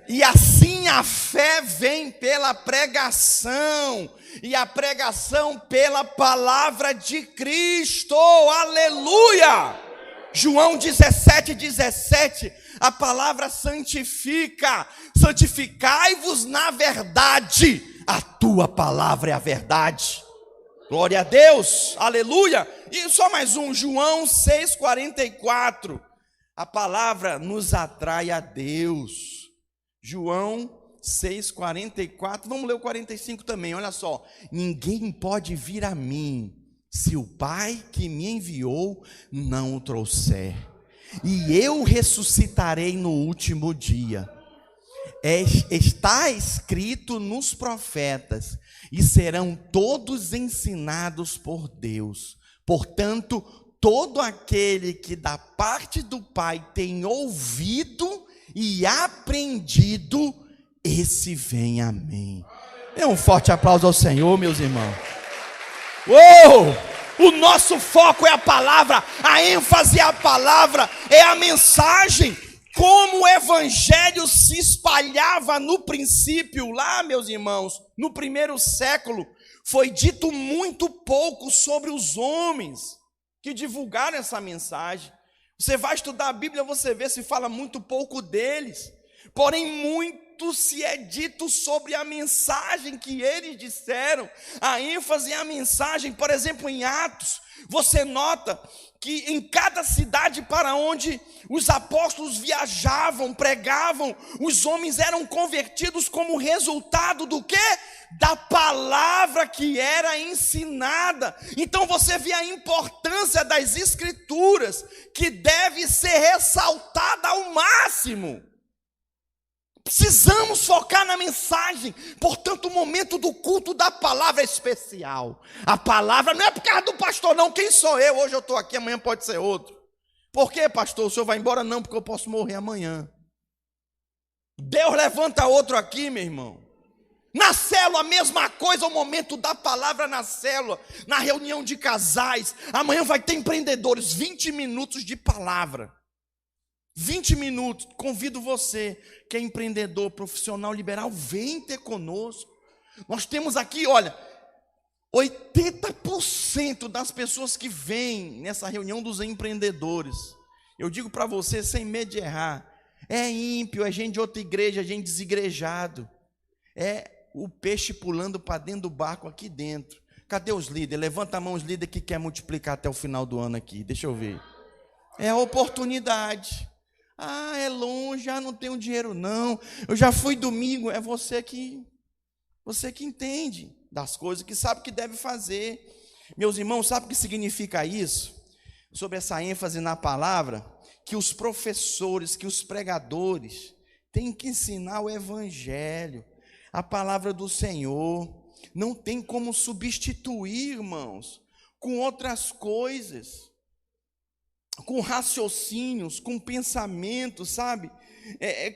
E assim a fé vem pela pregação, e a pregação pela palavra de Cristo. Aleluia! João 17,17. A palavra santifica. Santificai-vos na verdade. A tua palavra é a verdade. Glória a Deus. Aleluia. E só mais um. João 6,44. A palavra nos atrai a Deus. João 6,44. Vamos ler o 45 também. Olha só. Ninguém pode vir a mim se o Pai que me enviou não o trouxer. E eu ressuscitarei no último dia. Está escrito nos profetas, e serão todos ensinados por Deus. Portanto, todo aquele que da parte do Pai tem ouvido e aprendido, esse vem a mim. Dê um forte aplauso ao Senhor, meus irmãos. O nosso foco é a palavra, a ênfase é a palavra, é a mensagem. Como o evangelho se espalhava no princípio, lá, meus irmãos, no primeiro século, foi dito muito pouco sobre os homens que divulgaram essa mensagem. Você vai estudar a Bíblia, você vê se fala muito pouco deles. Porém, muito se é dito sobre a mensagem que eles disseram. A ênfase é a mensagem. Por exemplo, em Atos, você nota que em cada cidade para onde os apóstolos viajavam, pregavam, os homens eram convertidos como resultado do quê? Da palavra que era ensinada. Então você vê a importância das escrituras, que deve ser ressaltada ao máximo. Precisamos focar na mensagem. Portanto, o momento do culto da palavra é especial. A palavra não é por causa do pastor não. Quem sou eu? Hoje eu estou aqui, amanhã pode ser outro. Por quê, pastor? O senhor vai embora? Não, porque eu posso morrer amanhã. Deus levanta outro aqui, meu irmão. Na célula, a mesma coisa, o momento da palavra na célula, na reunião de casais. Amanhã vai ter empreendedores, 20 minutos de palavra. 20 minutos, convido você, que é empreendedor, profissional liberal, vem ter conosco. Nós temos aqui, olha, 80% das pessoas que vêm nessa reunião dos empreendedores, eu digo para você, sem medo de errar, é ímpio, é gente de outra igreja, é gente desigrejado, é o peixe pulando para dentro do barco aqui dentro. Cadê os líderes? Levanta a mão os líderes que quer multiplicar até o final do ano aqui, deixa eu ver. É a oportunidade. Ah, é longe, não tenho dinheiro não, eu já fui domingo. É você que entende das coisas, que sabe o que deve fazer. Meus irmãos, sabe o que significa isso? Sobre essa ênfase na palavra, que os professores, que os pregadores têm que ensinar o evangelho, a palavra do Senhor. Não tem como substituir, irmãos, com outras coisas, com raciocínios, com pensamentos, sabe?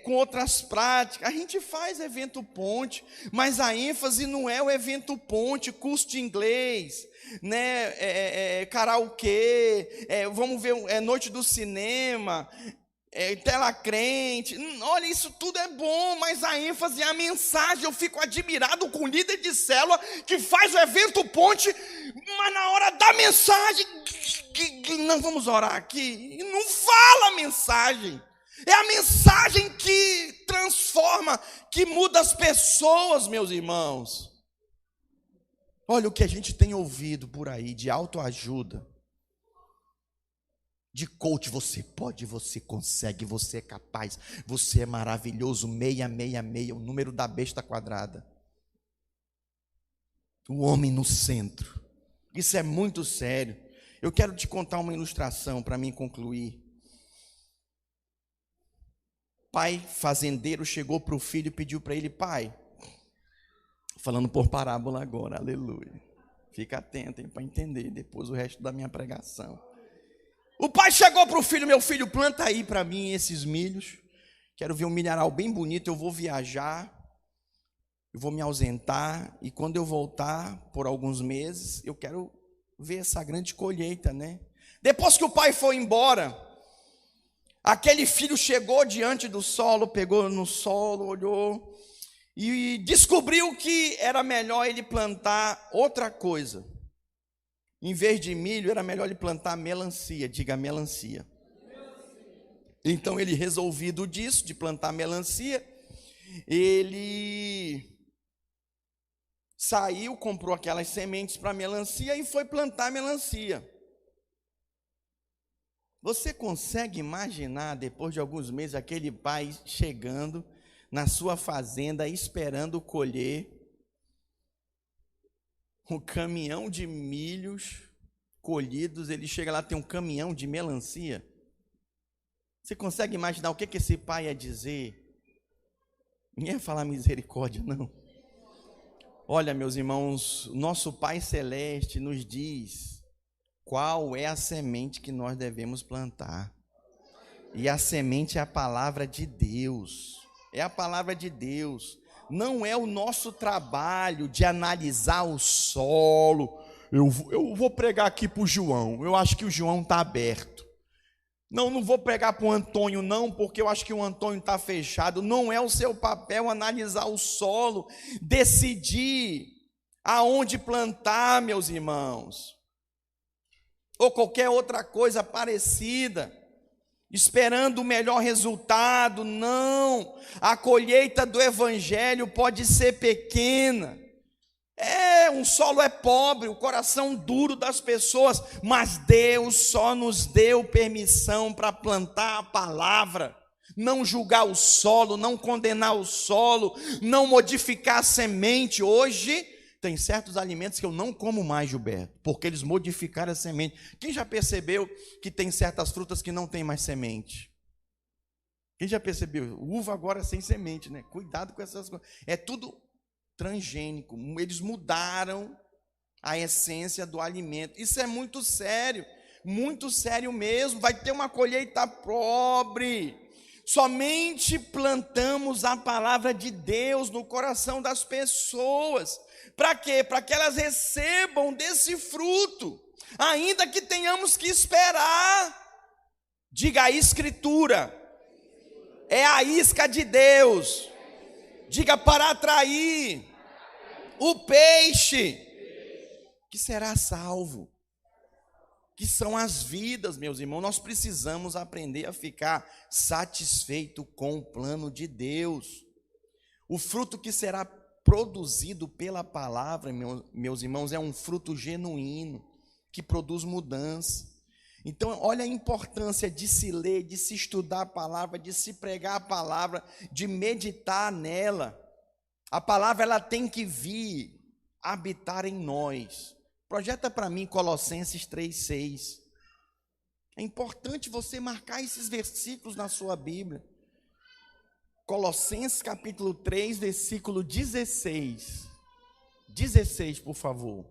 Com outras práticas. A gente faz evento ponte, mas a ênfase não é o evento ponte, curso de inglês, né? Karaokê, vamos ver, noite do cinema, tela crente. Olha, isso tudo é bom, mas a ênfase é a mensagem. Eu fico admirado com o líder de célula que faz o evento ponte, mas na hora da mensagem, nós vamos orar aqui, e não fala a mensagem. É a mensagem que transforma, que muda as pessoas, meus irmãos. Olha o que a gente tem ouvido por aí de autoajuda, de coach. Você pode, você consegue, você é capaz, você é maravilhoso, 666, o número da besta quadrada. O homem no centro. Isso é muito sério. Eu quero te contar uma ilustração para mim concluir. Pai fazendeiro chegou para o filho e pediu para ele: pai, falando por parábola agora, aleluia. Fica atento para entender depois o resto da minha pregação. O pai chegou para o filho: meu filho, planta aí para mim esses milhos. Quero ver um milharal bem bonito, eu vou viajar, eu vou me ausentar, e quando eu voltar por alguns meses, eu quero ver essa grande colheita, né? Depois que o pai foi embora, aquele filho chegou diante do solo, pegou no solo, olhou e descobriu que era melhor ele plantar outra coisa. Em vez de milho, era melhor ele plantar melancia. Diga melancia. Então ele, resolvido disso, de plantar melancia, ele saiu, comprou aquelas sementes para melancia e foi plantar melancia. Você consegue imaginar, depois de alguns meses, aquele pai chegando na sua fazenda, esperando colher um caminhão de milhos colhidos? Ele chega lá, tem um caminhão de melancia. Você consegue imaginar o que esse pai ia dizer? Ninguém vai falar misericórdia, não. Olha, meus irmãos, nosso Pai Celeste nos diz qual é a semente que nós devemos plantar. E a semente é a palavra de Deus. É a palavra de Deus. Não é o nosso trabalho de analisar o solo. Eu vou pregar aqui para o João. Eu acho que o João está aberto. Não vou pregar para o Antônio, não, porque eu acho que o Antônio está fechado. Não é o seu papel analisar o solo, decidir aonde plantar, meus irmãos, ou qualquer outra coisa parecida, esperando o melhor resultado. Não, a colheita do Evangelho pode ser pequena. Um solo é pobre, o coração duro das pessoas, mas Deus só nos deu permissão para plantar a palavra, não julgar o solo, não condenar o solo, não modificar a semente. Hoje tem certos alimentos que eu não como mais, Gilberto, porque eles modificaram a semente. Quem já percebeu que tem certas frutas que não tem mais semente? Quem já percebeu? Uva agora sem semente, né? Cuidado com essas coisas. É tudo transgênico, eles mudaram a essência do alimento. Isso é muito sério mesmo. Vai ter uma colheita pobre. Somente plantamos a palavra de Deus no coração das pessoas. Para quê? Para que elas recebam desse fruto, ainda que tenhamos que esperar. Diga: a Escritura é a isca de Deus. Diga: para atrair o peixe que será salvo, que são as vidas, meus irmãos. Nós precisamos aprender a ficar satisfeito com o plano de Deus. O fruto que será produzido pela palavra, meus irmãos, é um fruto genuíno, que produz mudança. Então, olha a importância de se ler, de se estudar a palavra, de se pregar a palavra, de meditar nela. A palavra, ela tem que vir habitar em nós. Projeta para mim Colossenses 3:6. É importante você marcar esses versículos na sua Bíblia. Colossenses capítulo 3, versículo 16. 16, por favor.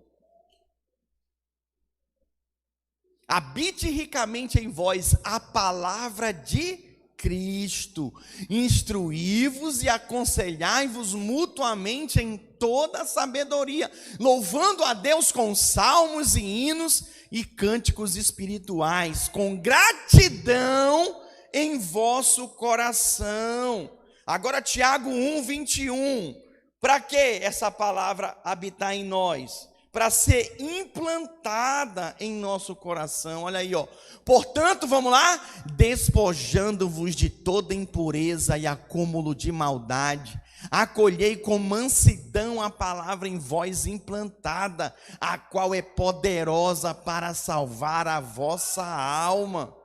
Habite ricamente em vós a palavra de Cristo, instruí-vos e aconselhai-vos mutuamente em toda a sabedoria, louvando a Deus com salmos e hinos e cânticos espirituais, com gratidão em vosso coração. Agora Tiago 1:21. Para que essa palavra habitar em nós? Para ser implantada em nosso coração. Olha aí, ó. Portanto, vamos lá, despojando-vos de toda impureza e acúmulo de maldade, acolhei com mansidão a palavra em vós implantada, a qual é poderosa para salvar a vossa alma.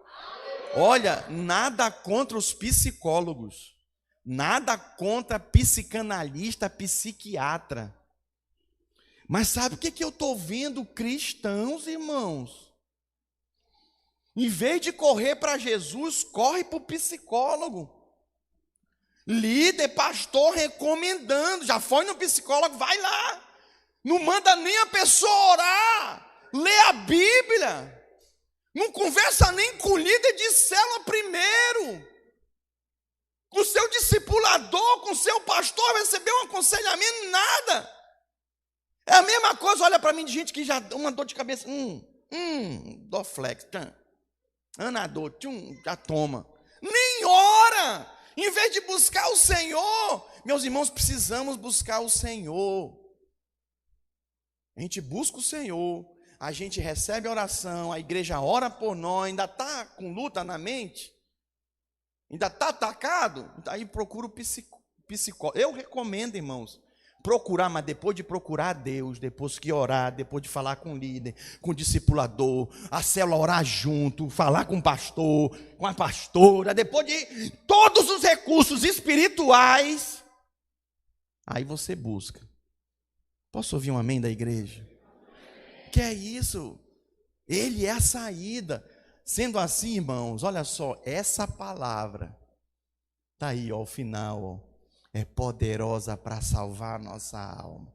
Olha, nada contra os psicólogos, nada contra psicanalista, psiquiatra. Mas sabe o que eu estou vendo? Cristãos, irmãos, em vez de correr para Jesus, corre para o psicólogo. Líder, pastor recomendando, já foi no psicólogo, vai lá. Não manda nem a pessoa orar, lê a Bíblia. Não conversa nem com o líder de célula primeiro. Com o seu discipulador, com o seu pastor, receber um aconselhamento, nada. É a mesma coisa, olha para mim, de gente que já uma dor de cabeça, Dorflex, Anador, já toma. Nem ora. Em vez de buscar o Senhor, meus irmãos, precisamos buscar o Senhor. A gente busca o Senhor, a gente recebe a oração, a igreja ora por nós, ainda está com luta na mente, ainda está atacado, aí procura o psicólogo. Eu recomendo, irmãos, procurar, mas depois de procurar a Deus, depois que orar, depois de falar com o líder, com o discipulador, a célula orar junto, falar com o pastor, com a pastora, depois de todos os recursos espirituais, aí você busca. Posso ouvir um amém da igreja? Que é isso? Ele é a saída. Sendo assim, irmãos, olha só, essa palavra está aí, ó, ao final, ó. é poderosa para salvar a nossa alma.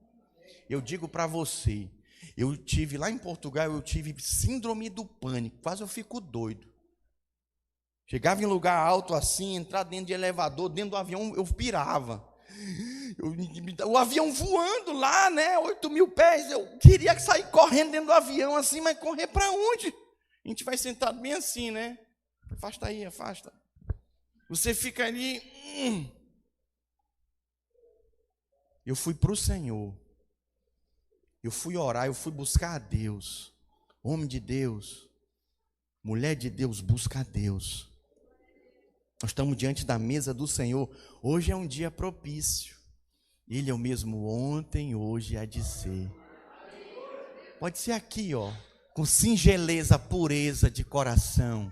Eu digo para você, eu tive lá em Portugal, eu tive síndrome do pânico, quase eu fico doido. Chegava em lugar alto assim, entrar dentro de elevador, dentro do avião, eu pirava. O avião voando lá, né, 8.000 pés, eu queria sair correndo dentro do avião assim, mas correr para onde? A gente vai sentado bem assim, né? Afasta aí, afasta. Você fica ali. Eu fui para o Senhor. Eu fui orar, eu fui buscar a Deus. Homem de Deus, mulher de Deus, busca a Deus. Nós estamos diante da mesa do Senhor. Hoje é um dia propício. Ele é o mesmo ontem, hoje e há de ser. Pode ser aqui, ó, com singeleza, pureza de coração,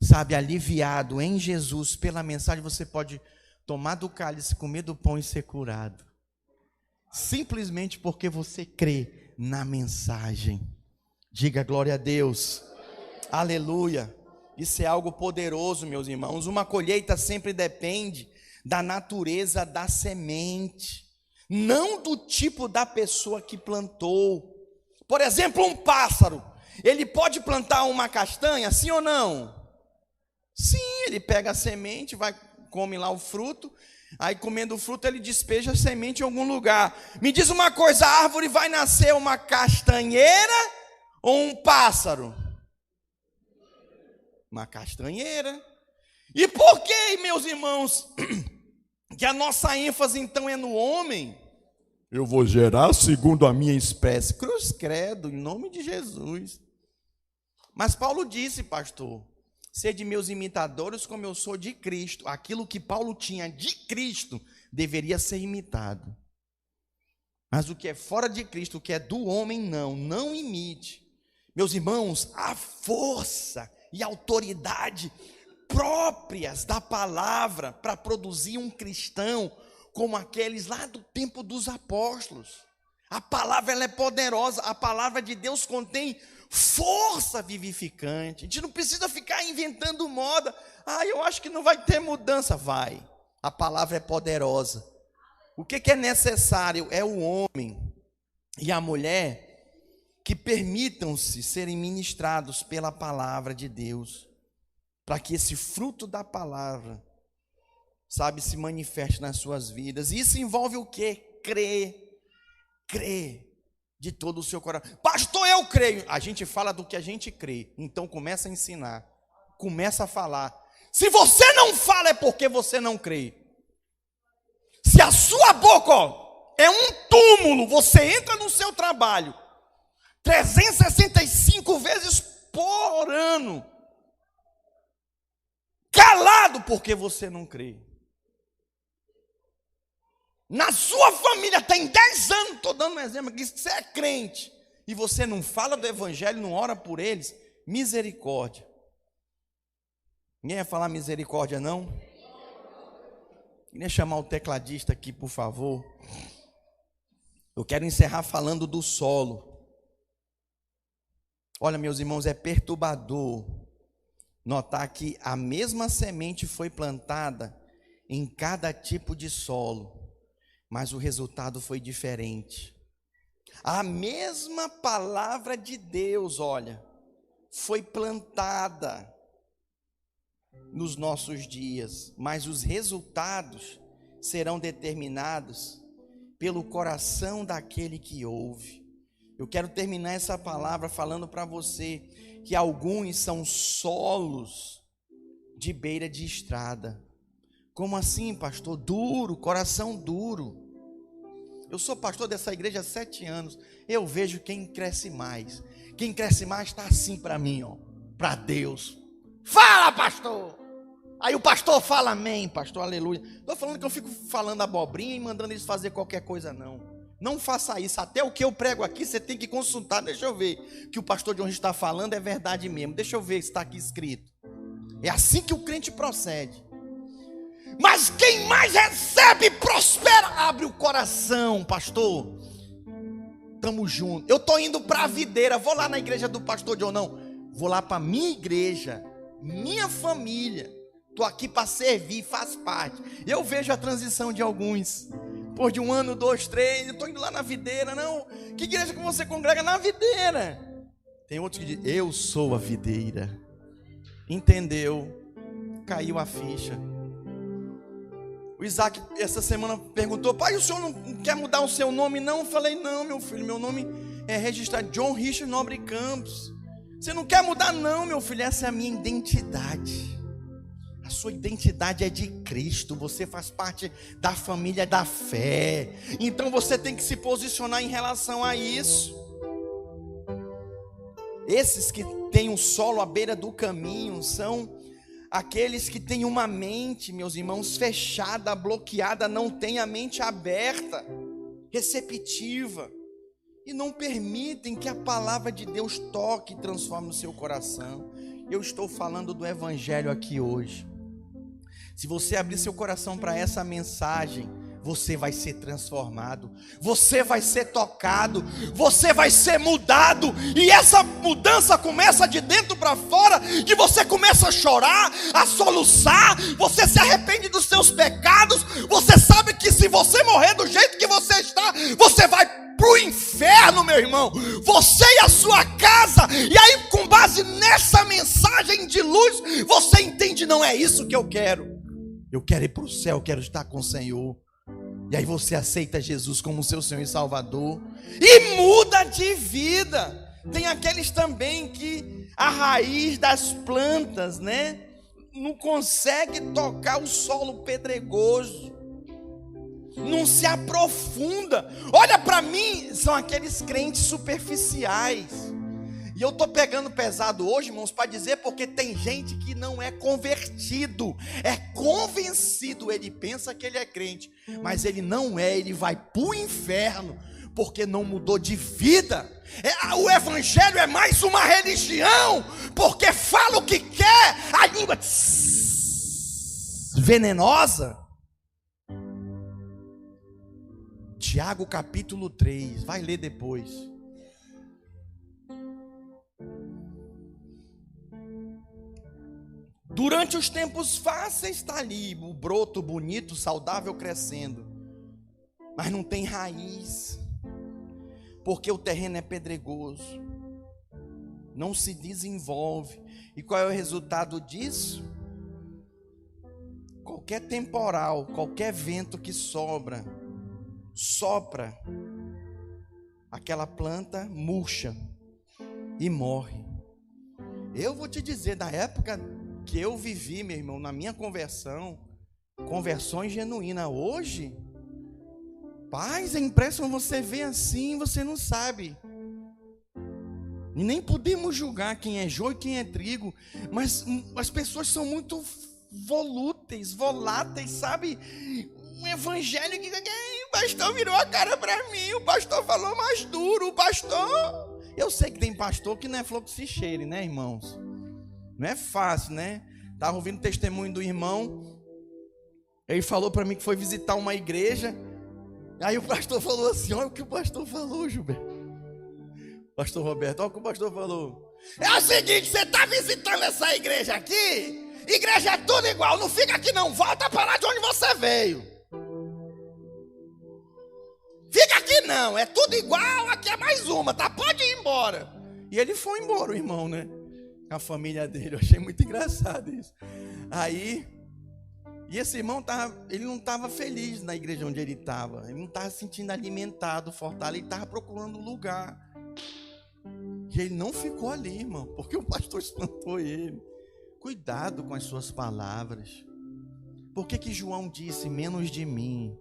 sabe, aliviado em Jesus pela mensagem. Você pode tomar do cálice, comer do pão e ser curado. Simplesmente porque você crê na mensagem. Diga glória a Deus. Aleluia. Isso é algo poderoso, meus irmãos. Uma colheita sempre depende da natureza da semente, não do tipo da pessoa que plantou. Por exemplo, um pássaro, ele pode plantar uma castanha, sim ou não? Sim, ele pega a semente, come lá o fruto, aí comendo o fruto ele despeja a semente em algum lugar. Me diz uma coisa, a árvore vai nascer uma castanheira ou um pássaro? Uma castanheira. E por que, meus irmãos, que a nossa ênfase então é no homem? Eu vou gerar segundo a minha espécie. Cruz credo, em nome de Jesus. Mas Paulo disse, pastor, sede meus imitadores como eu sou de Cristo. Aquilo que Paulo tinha de Cristo deveria ser imitado. Mas o que é fora de Cristo, o que é do homem, não imite. Meus irmãos, a força e autoridade próprias da palavra para produzir um cristão como aqueles lá do tempo dos apóstolos. A palavra ela é poderosa, a palavra de Deus contém força vivificante. A gente não precisa ficar inventando moda. Eu acho que não vai ter mudança. Vai, a palavra é poderosa. O que é necessário é o homem e a mulher que permitam-se serem ministrados pela palavra de Deus, para que esse fruto da palavra, sabe, se manifeste nas suas vidas. E isso envolve o quê? Crer de todo o seu coração. Pastor, eu creio. A gente fala do que a gente crê, então começa a ensinar, começa a falar. Se você não fala é porque você não crê. Se a sua boca, é um túmulo, você entra no seu trabalho 365 vezes por ano, calado porque você não crê. Na sua família tem 10 anos, estou dando um exemplo aqui, você é crente, e você não fala do evangelho, não ora por eles, misericórdia. Ninguém vai falar misericórdia não? Queria chamar o tecladista aqui, por favor. Eu quero encerrar falando do solo. Olha, meus irmãos, é perturbador notar que a mesma semente foi plantada em cada tipo de solo, mas o resultado foi diferente. A mesma palavra de Deus, olha, foi plantada nos nossos dias, mas os resultados serão determinados pelo coração daquele que ouve. Eu quero terminar essa palavra falando para você que alguns são solos de beira de estrada. Como assim, pastor? Duro, coração duro. Eu sou pastor dessa igreja há 7 anos. Eu vejo quem cresce mais. Quem cresce mais está assim para mim, ó, para Deus. Fala, pastor! Aí o pastor fala amém, pastor, aleluia. Estou falando que eu fico falando abobrinha e mandando eles fazer qualquer coisa, não. Não faça isso. Até o que eu prego aqui, você tem que consultar. Deixa eu ver que o pastor de onde está falando é verdade mesmo. Deixa eu ver se está aqui escrito. É assim que o crente procede. Mas quem mais recebe, prospera. Abre o coração, pastor. Tamo junto. Eu estou indo para a videira. Vou lá na igreja do pastor John, não. Vou lá para minha igreja, minha família. Estou aqui para servir, faz parte. Eu vejo a transição de alguns. Por de 1 ano, 2, 3, eu estou indo lá na videira. Não, que igreja que você congrega? Na videira. Tem outros que dizem, eu sou a videira. Entendeu? Caiu a ficha. O Isaac essa semana perguntou, pai, o senhor não quer mudar o seu nome não? Eu falei, não meu filho, meu nome é registrado John Richard Nobre Campos. Você não quer mudar não meu filho, essa é a minha identidade. A sua identidade é de Cristo, você faz parte da família da fé. Então você tem que se posicionar em relação a isso. Esses que têm o solo à beira do caminho são aqueles que têm uma mente, meus irmãos, fechada, bloqueada, não tem a mente aberta, receptiva, e não permitem que a palavra de Deus toque e transforme o seu coração. Eu estou falando do Evangelho aqui hoje. Se você abrir seu coração para essa mensagem, você vai ser transformado, você vai ser tocado, você vai ser mudado, e essa mudança começa de dentro para fora, que você começa a chorar, a soluçar, você se arrepende dos seus pecados, você sabe que se você morrer do jeito que você está, você vai para o inferno, meu irmão, você e a sua casa, e aí com base nessa mensagem de luz, você entende, não é isso que eu quero ir para o céu, eu quero estar com o Senhor. E aí você aceita Jesus como seu Senhor e Salvador e muda de vida. Tem aqueles também que a raiz das plantas, né, não consegue tocar o solo pedregoso, não se aprofunda. Olha para mim, são aqueles crentes superficiais. E eu estou pegando pesado hoje, irmãos, para dizer, porque tem gente que não é convertido, é convencido, ele pensa que ele é crente, mas ele não é, ele vai para o inferno, porque não mudou de vida. O evangelho é mais uma religião, porque fala o que quer, a língua venenosa. Tiago capítulo 3, vai ler depois. Durante os tempos fáceis está ali o broto bonito, saudável crescendo, mas não tem raiz, porque o terreno é pedregoso, não se desenvolve. E qual é o resultado disso? Qualquer temporal, qualquer vento que sopra, aquela planta murcha e morre. Eu vou te dizer, da época que eu vivi, meu irmão, na minha conversões genuínas, hoje, paz, é impressionante, você vê assim, você não sabe, e nem podemos julgar quem é joio e quem é trigo, mas as pessoas são muito voláteis, sabe? Um evangelho que o pastor virou a cara para mim, o pastor falou mais duro, eu sei que tem pastor que não é flor que se cheire, né, irmãos? Não é fácil, né? Estava ouvindo o testemunho do irmão. Ele falou para mim que foi visitar uma igreja. Aí o pastor falou assim, olha o que o pastor falou, Gilberto. Pastor Roberto, olha o que o pastor falou. É o seguinte, você está visitando essa igreja aqui? Igreja é tudo igual, não fica aqui não, volta para lá de onde você veio. Fica aqui não, é tudo igual, aqui é mais uma, tá? Pode ir embora. E ele foi embora, o irmão, né? A família dele, eu achei muito engraçado isso. Aí, e esse irmão ele não estava feliz na igreja onde ele estava, ele não estava se sentindo alimentado, fortalecido, ele estava procurando um lugar. E ele não ficou ali, irmão, porque o pastor espantou ele. Cuidado com as suas palavras. Por que João disse menos de mim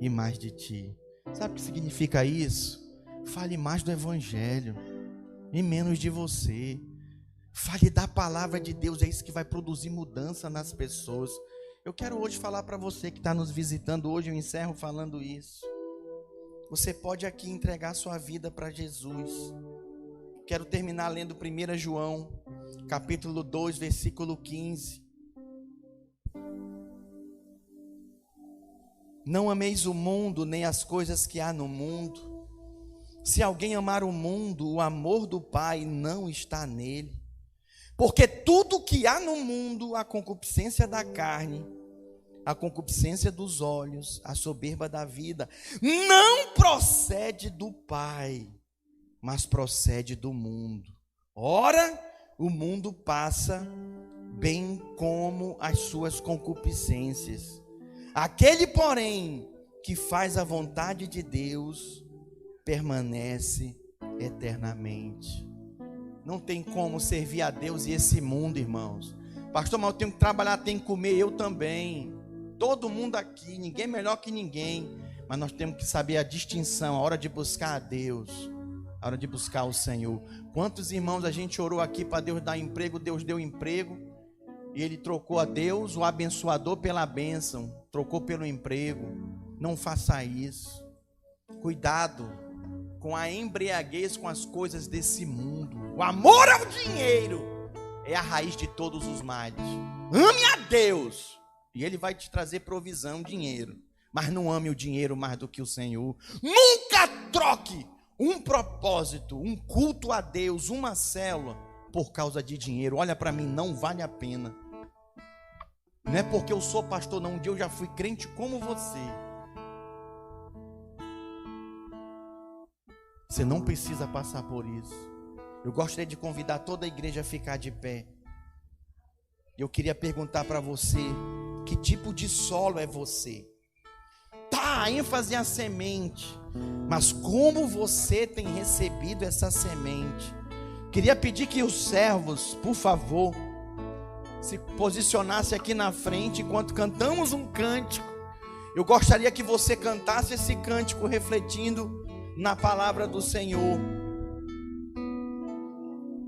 e mais de ti? Sabe o que significa isso? Fale mais do evangelho e menos de você. Fale da palavra de Deus, é isso que vai produzir mudança nas pessoas. Eu quero hoje falar para você que está nos visitando hoje, eu encerro falando isso. Você pode aqui entregar sua vida para Jesus. Quero terminar lendo 1 João, capítulo 2, versículo 15. Não ameis o mundo, nem as coisas que há no mundo. Se alguém amar o mundo, o amor do Pai não está nele. Porque tudo que há no mundo, a concupiscência da carne, a concupiscência dos olhos, a soberba da vida, não procede do Pai, mas procede do mundo. Ora, o mundo passa, bem como as suas concupiscências. Aquele, porém, que faz a vontade de Deus, permanece eternamente. Não tem como servir a Deus e esse mundo, irmãos. Pastor, mas eu tenho que trabalhar, tenho que comer, eu também. Todo mundo aqui, ninguém melhor que ninguém. Mas nós temos que saber a distinção, a hora de buscar a Deus, a hora de buscar o Senhor. Quantos irmãos a gente orou aqui para Deus dar emprego, Deus deu emprego, e Ele trocou a Deus, o abençoador, pela bênção, trocou pelo emprego. Não faça isso. Cuidado com a embriaguez com as coisas desse mundo. O amor ao dinheiro é a raiz de todos os males. Ame a Deus e Ele vai te trazer provisão, dinheiro. Mas não ame o dinheiro mais do que o Senhor. Nunca troque um propósito, um culto a Deus, uma célula, por causa de dinheiro. Olha para mim, não vale a pena. Não é porque eu sou pastor, não. Um dia eu já fui crente como você. Você não precisa passar por isso. Eu gostaria de convidar toda a igreja a ficar de pé. Eu queria perguntar para você, que tipo de solo é você? Tá, a ênfase é a semente, mas como você tem recebido essa semente? Queria pedir que os servos, por favor, se posicionassem aqui na frente enquanto cantamos um cântico. Eu gostaria que você cantasse esse cântico refletindo na palavra do Senhor,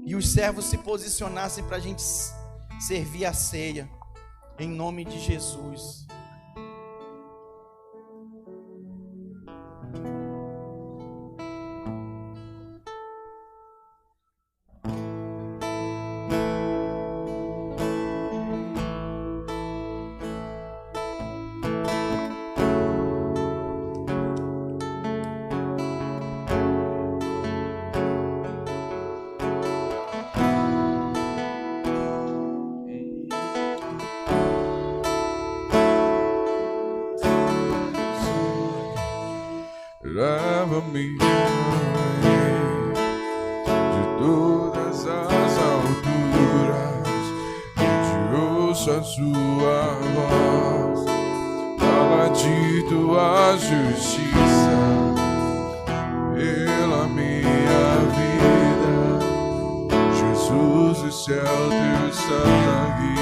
e os servos se posicionassem para a gente servir a ceia, em nome de Jesus. Leva-me de todas as alturas, onde ouço a sua voz, fala de tua justiça pela minha vida. Jesus, esse é o teu sangue.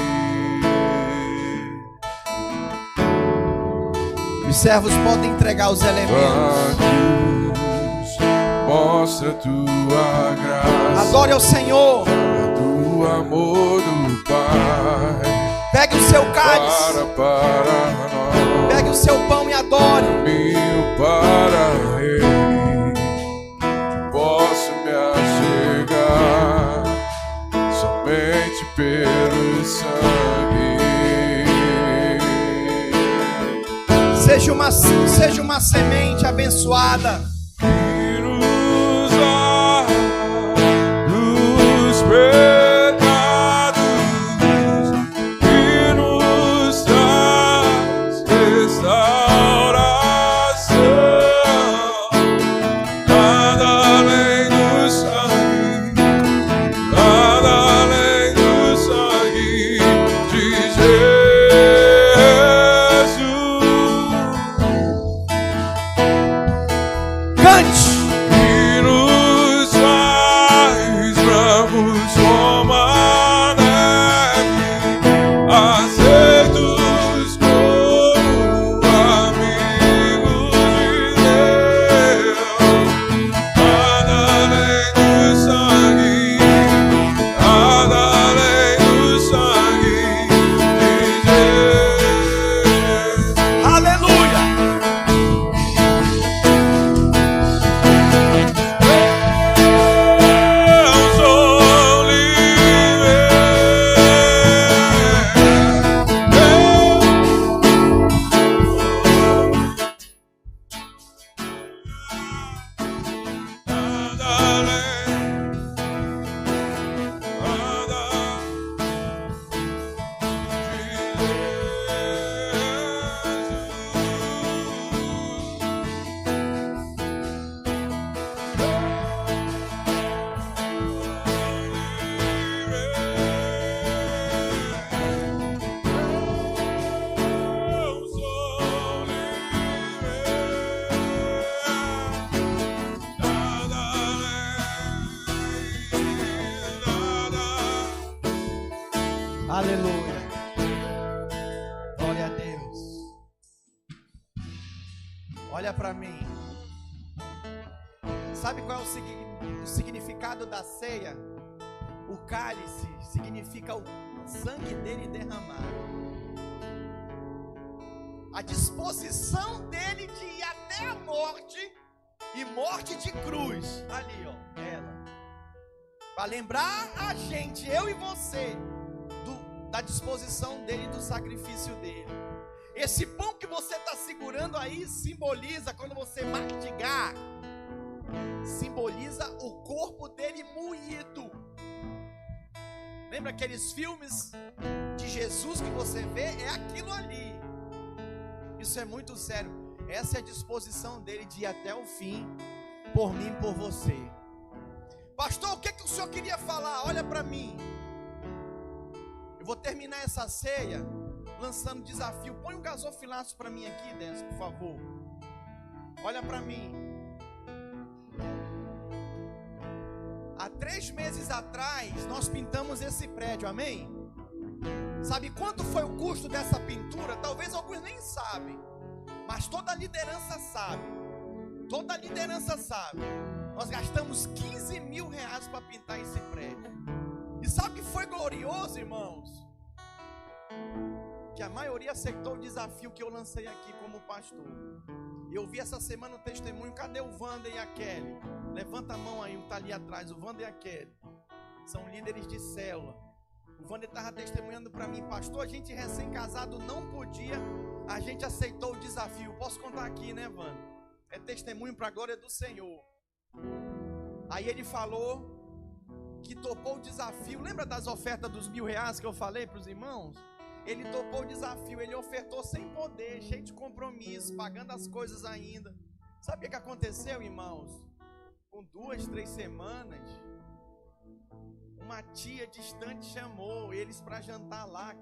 Os servos podem entregar os elementos. Mostra tua graça. Adore ao Senhor. Do amor do Pai. Pegue o seu cálice. Para nós. Pegue o seu pão e adore. Caminho para Ele. Posso me achegar somente pelo sangue. Seja uma semente abençoada. Que nos dá dos pecados, que nos traz restauração. Nada além do sangue, nada além do sangue de Jesus. E nos faz bravos como a neve, aceitos como amigos de Deus. Nada além do sangue, nada além do sangue de Jesus. Aleluia! Aleluia. Glória a Deus. Olha para mim. Sabe qual é o significado da ceia? O cálice significa o sangue dele derramado. A disposição dele de ir até a morte, e morte de cruz. Ali, ó, ela. Para lembrar a gente, eu e você, da disposição dele, do sacrifício dele. Esse pão que você está segurando aí simboliza, quando você mastigar, simboliza o corpo dele moído. Lembra aqueles filmes de Jesus que você vê? É aquilo ali. Isso é muito sério. Essa é a disposição dele de ir até o fim, por mim e por você. Pastor, o que o senhor queria falar? Olha para mim. Eu vou terminar essa ceia lançando desafio. Põe um gasofilaço para mim aqui, Décio, por favor. Olha para mim. Há 3 meses atrás, nós pintamos esse prédio, amém? Sabe quanto foi o custo dessa pintura? Talvez alguns nem sabem, mas toda a liderança sabe. Toda a liderança sabe. Nós gastamos 15 mil reais para pintar esse prédio. E sabe o que foi glorioso, irmãos? Que a maioria aceitou o desafio que eu lancei aqui como pastor. Eu vi essa semana o testemunho. Cadê o Wander e a Kelly? Levanta a mão aí, está ali atrás. O Wander e a Kelly são líderes de célula. O Wander estava testemunhando para mim: pastor, a gente recém-casado não podia, a gente aceitou o desafio. Posso contar aqui, né, Wander? É testemunho para a glória do Senhor. Aí ele falou que topou o desafio. Lembra das ofertas dos 1.000 reais que eu falei para os irmãos? Ele topou o desafio, ele ofertou sem poder, cheio de compromisso, pagando as coisas ainda. Sabe o que aconteceu, irmãos? Com 2, 3 semanas, uma tia distante chamou eles para jantar lá.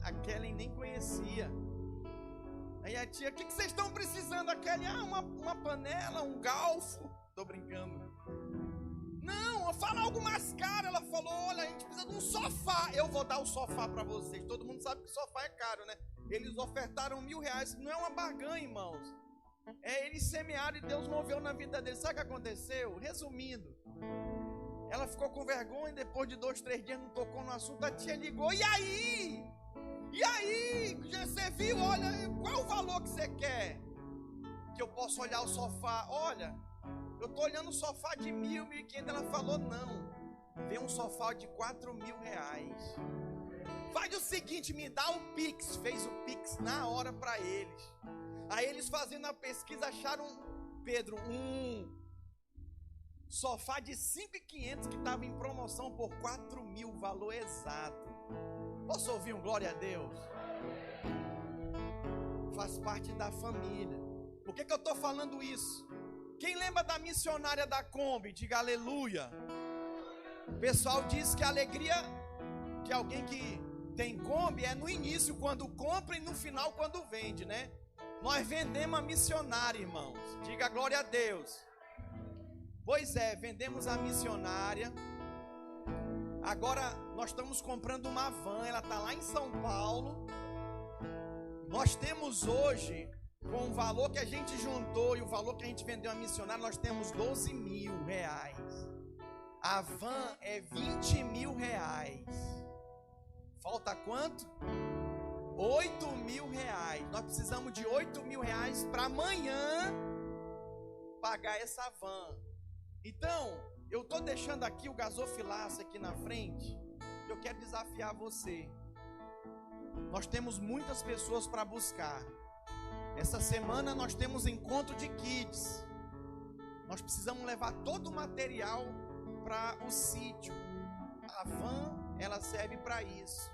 A Kelly nem conhecia. Aí a tia: o que vocês estão precisando? A Kelly: uma panela, um galfo. Tô brincando. Não, fala algo mais caro. Ela falou: olha, a gente precisa de um sofá. Eu vou dar o sofá para vocês. Todo mundo sabe que sofá é caro, né? Eles ofertaram 1.000 reais. Não é uma barganha, irmãos. Eles semearam e Deus moveu na vida deles. Sabe o que aconteceu? Resumindo, ela ficou com vergonha. Depois de 2, 3 dias não tocou no assunto. A tia ligou: e aí? E aí? Você viu? Olha, qual é o valor que você quer? Que eu posso olhar o sofá. Olha, eu estou olhando o sofá de 1.000, 1.500. Ela falou: não, vem um sofá de 4.000 reais. Faz o seguinte, me dá um Pix. Fez o Pix na hora para eles. Aí eles, fazendo a pesquisa, acharam, Pedro, um sofá de 5.500 que estava em promoção por 4.000, valor exato. Posso ouvir um glória a Deus? Faz parte da família. Por que eu estou falando isso? Quem lembra da missionária da Kombi? Diga aleluia. O pessoal diz que a alegria de alguém que tem Kombi é no início, quando compra, e no final, quando vende, né? Nós vendemos a missionária, irmãos. Diga glória a Deus. Pois é, vendemos a missionária. Agora nós estamos comprando uma van. Ela está lá em São Paulo. Nós temos hoje, com o valor que a gente juntou e o valor que a gente vendeu a missionária, nós temos 12.000 reais. A van é 20.000 reais. Falta quanto? 8.000 reais. Nós precisamos de 8.000 reais para amanhã pagar essa van. Então, eu estou deixando aqui o gasofilaço aqui na frente. Eu quero desafiar você. Nós temos muitas pessoas para buscar. Essa semana nós temos encontro de kids. Nós precisamos levar todo o material para o sítio. A van, ela serve para isso.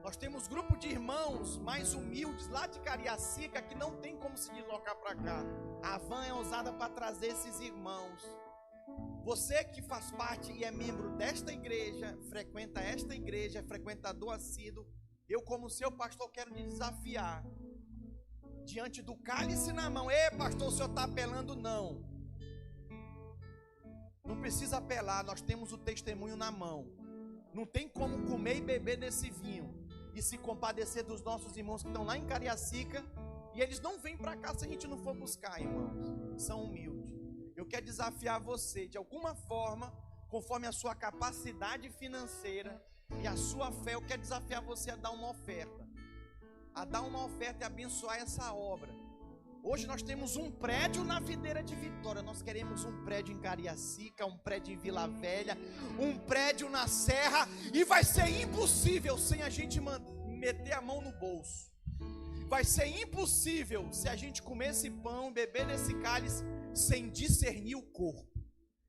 Nós temos grupo de irmãos mais humildes lá de Cariacica que não tem como se deslocar para cá. A van é usada para trazer esses irmãos. Você que faz parte e é membro desta igreja, frequenta esta igreja, é frequentador assíduo, eu, como seu pastor, quero te desafiar. Diante do cálice na mão: ei, pastor, o senhor está apelando? Não. Não precisa apelar, nós temos o testemunho na mão. Não tem como comer e beber desse vinho. e se compadecer dos nossos irmãos que estão lá em Cariacica, e eles não vêm para cá se a gente não for buscar, irmãos. São humildes. Eu quero desafiar você, de alguma forma, conforme a sua capacidade financeira e a sua fé, eu quero desafiar você a dar uma oferta. A dar uma oferta e abençoar essa obra. Hoje nós temos um prédio na Videira de Vitória. Nós queremos um prédio em Cariacica, um prédio em Vila Velha, um prédio na Serra. E vai ser impossível sem a gente meter a mão no bolso. Vai ser impossível se a gente comer esse pão, beber desse cálice, sem discernir o corpo.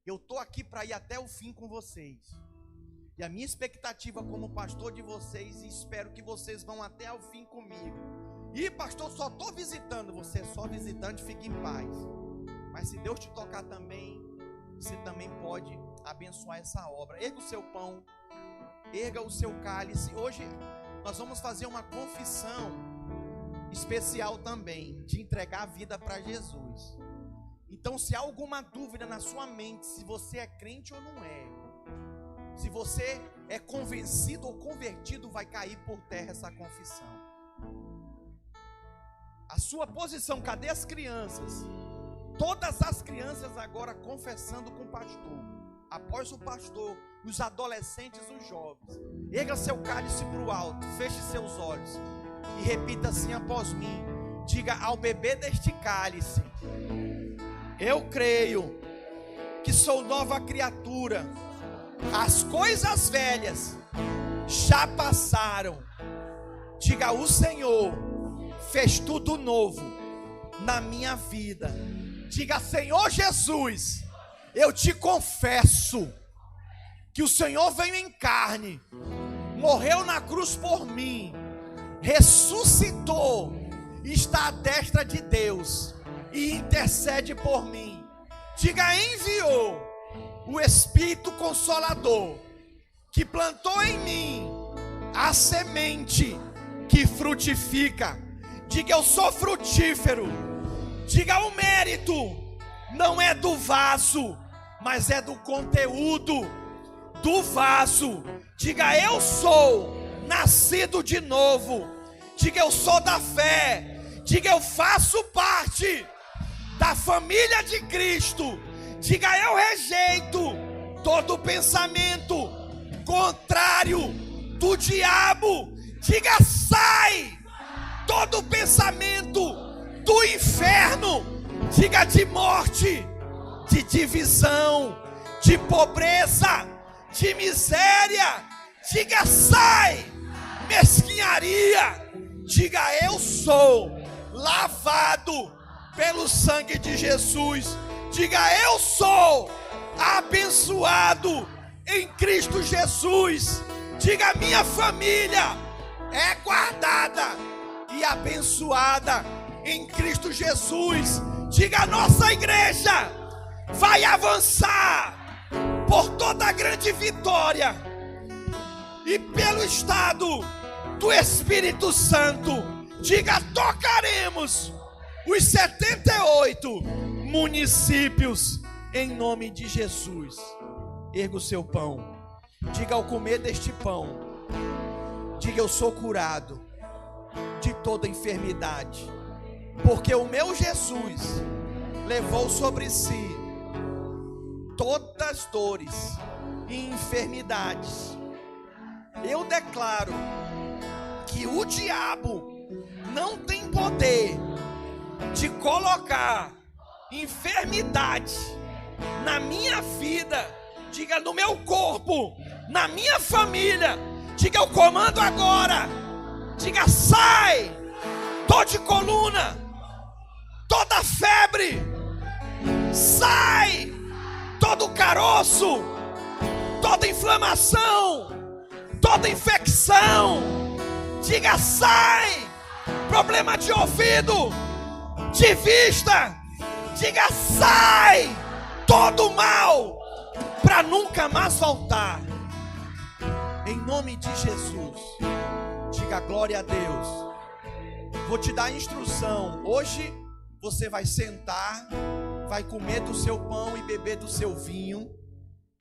Eu estou aqui para ir até o fim com vocês. E a minha expectativa como pastor de vocês, e espero que vocês vão até o fim comigo. E pastor, só estou visitando. Você é só visitante, fique em paz. Mas se Deus te tocar também, você também pode abençoar essa obra. Erga o seu pão, erga o seu cálice. Hoje nós vamos fazer uma confissão especial também, de entregar a vida para Jesus. Então, se há alguma dúvida na sua mente, se você é crente ou não é, se você é convencido ou convertido, vai cair por terra essa confissão. A sua posição, cadê as crianças? Todas as crianças agora confessando com o pastor. Após o pastor, os adolescentes, os jovens. Erga seu cálice para o alto, feche seus olhos e repita assim após mim. Diga: ao beber deste cálice, eu creio que sou nova criatura. As coisas velhas já passaram. Diga: o Senhor fez tudo novo na minha vida. Diga: Senhor Jesus, eu te confesso que o Senhor veio em carne, morreu na cruz por mim, ressuscitou, está à destra de Deus e intercede por mim. Diga: enviou o Espírito Consolador, que plantou em mim a semente que frutifica. Diga: eu sou frutífero. Diga: o mérito não é do vaso, mas é do conteúdo do vaso. Diga: eu sou nascido de novo. Diga: eu sou da fé. Diga: eu faço parte da família de Cristo. Diga: eu rejeito todo pensamento contrário do diabo. Diga: sai todo pensamento do inferno. Diga: de morte, de divisão, de pobreza, de miséria. Diga: sai mesquinharia. Diga: eu sou lavado pelo sangue de Jesus. Diga: eu sou abençoado em Cristo Jesus. Diga: minha família é guardada e abençoada em Cristo Jesus. Diga: nossa igreja vai avançar por toda a grande Vitória e pelo estado do Espírito Santo. Diga: tocaremos os 78 municípios em nome de Jesus. Erga o seu pão. Diga: ao comer deste pão, diga: eu sou curado de toda enfermidade, porque o meu Jesus levou sobre si todas as dores e enfermidades. Eu declaro que o diabo não tem poder de colocar enfermidade na minha vida. Diga: no meu corpo, na minha família. Diga: eu comando agora. Diga: sai dor de coluna, toda febre, sai todo caroço, toda inflamação, toda infecção. Diga: sai problema de ouvido, de vista. Diga: sai todo mal, para nunca mais voltar. Em nome de Jesus. Diga: glória a Deus. Vou te dar a instrução. Hoje você vai sentar, vai comer do seu pão e beber do seu vinho.